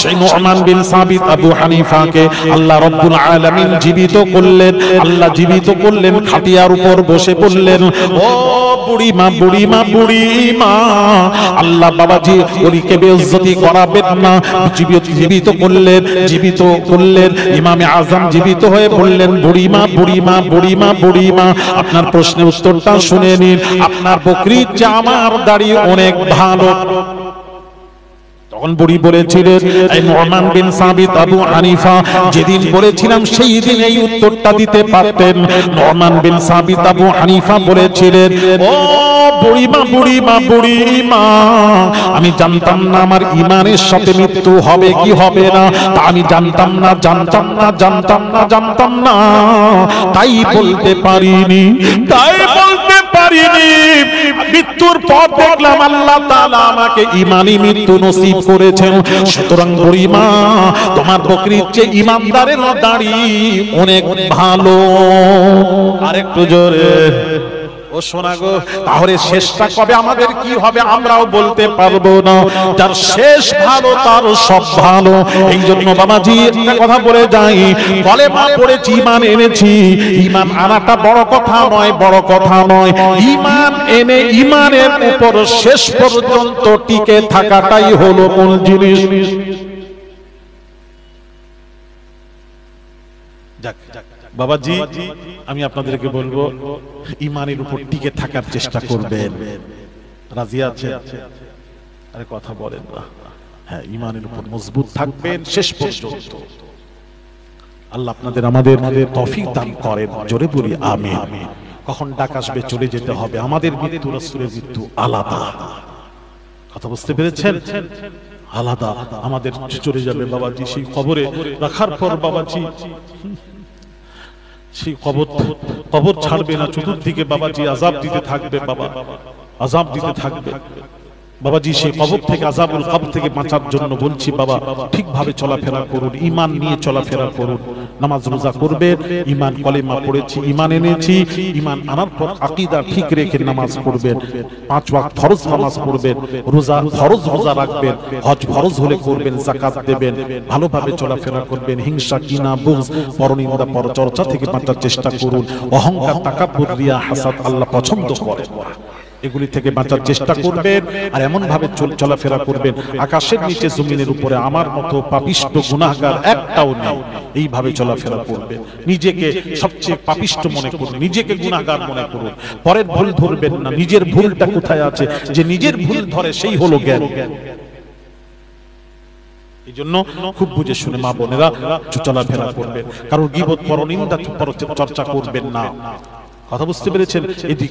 সেই নু'মান বিন সাবিত আবু হানিফাকে আল্লাহ রাব্বুল আলামিন জীবিত করলেন। আল্লাহ জীবিত করলেন, খাটিয়ার উপর বসে বললেন, ও বুড়িমা বুড়িমা বুড়িমা, আল্লাহ বাবাজি ওলিকে বেইজ্জতি করাবেন না। জীবিত করলেন। ইমামে আযম জীবিত হয়ে বললেন, বুড়িমা বুড়িমা বুড়িমা বুড়িমা, আপনার প্রশ্নের উত্তরটা শুনে নিন। আপনার বকরির চেয়ে আমার দাড়ি অনেক ভালো। তখন বুড়ি বলেছিলেন, এই নু'মান বিন সাবিত আবু হানিফা যেদিন বলেছিলাম সেই দিন এই উত্তরটা দিতে পারতেন। নু'মান বিন সাবিত আবু হানিফা বলেছিলেন, ও বুড়িমা বুড়িমা বুড়িমা, আমি জানতাম না আমার ঈমানের সাথে মৃত্যু হবে কি হবে না, তা আমি জানতাম না, তাই বলতে পারিনি। মৃত্যুর পর দেখলাম আল্লাহ তাআলা আমাকে ঈমানি মৃত্যু নসিব করেছেন। সুতরাং বুড়িমা, তোমার বকরির চেয়ে ঈমানদারের দাড়ি অনেক ভালো। আরেকটু জোরে, ও শোনা গো, তাহলে শেষটা কবে আমাদের কি হবে আমরাও বলতে পারবো না। যার শেষ ভালো তার সব ভালো। এই জন্য বাবাজি একটা কথা বলে যাই, কলেমা পড়েছি, ঈমান এনেছি, ঈমান আনাটা বড় কথা নয়, ঈমান এনে ঈমানের উপর শেষ পর্যন্ত টিকে থাকাটাই হলো মূল জিনিস। যাক বাবাজি, আমি আপনাদেরকে বলবো ঈমানের উপর টিকে থাকার চেষ্টা করবেন। রাজি আছেন? আরে কথা বলেন না। হ্যাঁ, ঈমানের উপর মজবুত থাকবেন শেষ পর্যন্ত। আল্লাহ আপনাদের আমাদের তৌফিক দান করেন। জোরে বলি আমিন। কখন ডাক আসবে চলে যেতে হবে, আমাদের মৃত্যু রাসূলের মৃত্যু আলাদা। কথা বুঝতে পেরেছেন? আলাদা, আমাদের চলে যাবে বাবাজি সেই কবরে রাখার পর বাবাজি সেই কবর ছাড়বে না, চতুর্দিকে বাবাজি আযাব দিতে থাকবে, বাবা আযাব দিতে থাকবে। বাবাজি সেই কবর থেকে, আযাবুল কবর থেকে বাঁচার জন্য বলছি বাবা ঠিকভাবে চলাফেরা করুন, ঈমান নিয়ে চলাফেরা করুন, নামাজ রোজা করবেন, ঈমান কলেমা পড়েছি, ঈমান এনেছি, ঈমান আনার পর আকীদা ঠিক রেখে নামাজ পড়বেন, 5 ওয়াক্ত ফরজ নামাজ পড়বেন, রোজা ফরজ রোজা রাখবেন, হজ ফরজ হলে করবেন, যাকাত দেবেন, ভালোভাবে চলাফেরা করবেন, হিংসা কিনা বুগজ পরনিন্দা পরচর্চা থেকে বাঁচার চেষ্টা করুন। অহংকার তাকাব্বুর রিয়া হাসাদ আল্লাহ পছন্দ করেন না, এগুলি থেকে বাঁচার চেষ্টা করবেন। আর এমন ভাবে চলাফেরা করবেন আকাশের নিচে জমিনের উপরে আমার মতো পাপিষ্ট গুনাহগার একটাও নেই, এইভাবে চলাফেরা করবেন। নিজেকে সবচেয়ে পাপিষ্ট মনে করুন, নিজেকে গুনাহগার মনে করুন, পরের ভুল ধরবেন না। নিজের ভুলটা কোথায় আছে, যে নিজের ভুল ধরে সেই হলো জ্ঞান। এই জন্য খুব বুঝে শুনে মা বোনেরা চলাফেরা করবেন, কারণ গীবত পরনিন্দা পরচর্চা করবেন না। কথা বুঝতে পেরেছেন?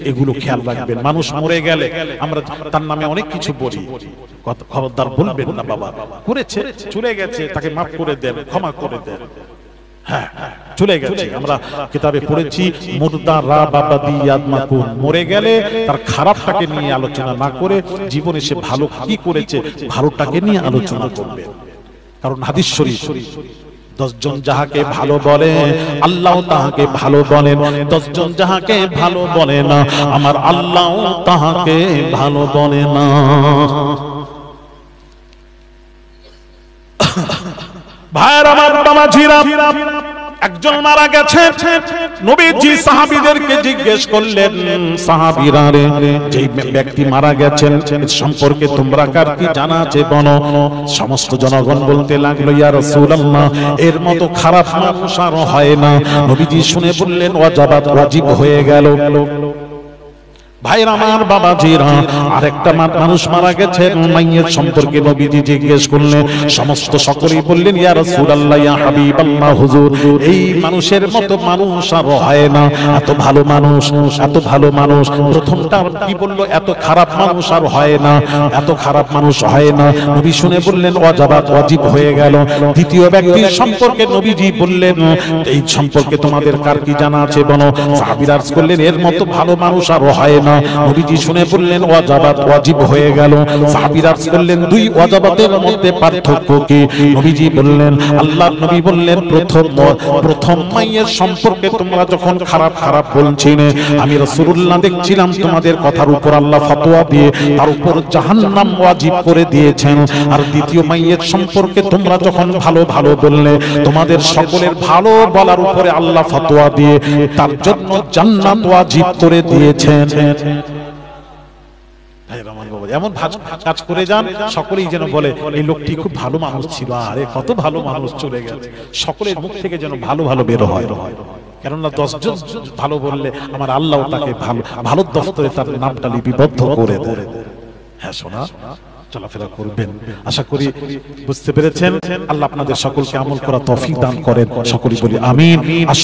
এগুলো খেয়াল রাখবেন। মানুষ মরে গেলে আমরা তার নামে অনেক কিছু বলি, খবরদার বলবেন না বাবা করেছে চলে গেছে তাকে মাফ করে দেন, ক্ষমা করে দেন। হ্যাঁ চলে গেছে, আমরা কিতাবে পড়েছি মুরদারা বাবাদি ইয়াদমাকুন, মরে গেলে তার খারাপটাকে নিয়ে আলোচনা না করে জীবনে সে ভালো কি করেছে ভালোটাকে নিয়ে আলোচনা করবে। কারণ হাদিস শরীফ 10 জন যাহাকে ভালো বলে আল্লাহ তাহাকে ভালো বলেন, 10 জন যাহাকে ভালো বলে না আমার আল্লাহ তাহাকে ভালো বলে না। ভাইয়ের আমার বাবাজিরা, একজন মারা গেছে, নবীজি সাহাবীদেরকে জিজ্ঞেস করলেন, সাহাবীরা রে যেই ব্যক্তি মারা গেছেন সম্পর্কে তোমরা কার কি জানা আছে বলো। সমস্ত জনগণ বলতে লাগলো ইয়া রাসূলুল্লাহ এর মতো খারাপ মানুষ আর হয় না। নবীজি শুনে বললেন ওয়াজাবাত, ওয়াজিব হয়ে গেল। ভাইরা আমার বাবাজিরা, আরেকটা মানুষ মারা গেছে, মাইয়ের সম্পর্কে নবীজি জিজ্ঞেস করলেন, সমস্ত সকলেই বললেন ইয়া রাসূলুল্লাহ ইয়া হাবিবাল্লাহ হুজুর এই মানুষের মতো মানুষ আর হয় না, এত ভালো মানুষ, এত ভালো মানুষ। প্রথমটা কি বললো, এত খারাপ মানুষ আর হয় না, এত খারাপ মানুষ হয় না। নবী শুনে বললেন ওয়াজাবাত, ওয়াজিব হয়ে গেল। দ্বিতীয় ব্যক্তির সম্পর্কে নবীজি বললেন এই সম্পর্কে তোমাদের কার কি জানা আছে বলো। সাহাবীরা আরজ করলেন এর মতো ভালো মানুষ আর হয় না। নবীজি শুনে বললেন ওয়াজাবাত, ওয়াজিব হয়ে গেল। সাহাবীরা আরজ করলেন দুই ওয়াজাবাতের মধ্যে পার্থক্য কি? নবীজি বললেন, আল্লাহর নবী বললেন প্রথম মাইয়ের সম্পর্কে তোমরা যখন খারাপ খারাপ বলছিলে আমি রাসূলুল্লাহ দেখছিলাম তোমাদের কথার উপর আল্লাহ ফতোয়া দিয়ে তার উপর জাহান্নাম ওয়াজিব করে দিয়েছেন। আর দ্বিতীয় মাইয়ের সম্পর্কে তোমরা যখন ভালো ভালো বললে তোমাদের সকলের ভালো বলার উপরে আল্লাহ ফতোয়া দিয়ে তার জন্য জান্নাত ওয়াজিব করে দিয়েছেন। এমন কাজ করে যান সকলেই যেন বলে এই লোকটি খুব ভালো মানুষ ছিল, আরে কত ভালো মানুষ চলে গেছে। সকলের মুখ থেকে যেন ভালো ভালো বের হয়, কেননা 10 জন ভালো বললে আমার আল্লাহ তাকে ভালো ভালো দফতরে তার নামটা লিপিবদ্ধ করে দেয়। হ্যাঁ শোনা চলাফেরা করবেন। আশা করি বুঝতে পেরেছেন। আল্লাহ আপনাদের সকলকে আমল করা তৌফিক দান করেন। সকলেই বলি আমিন।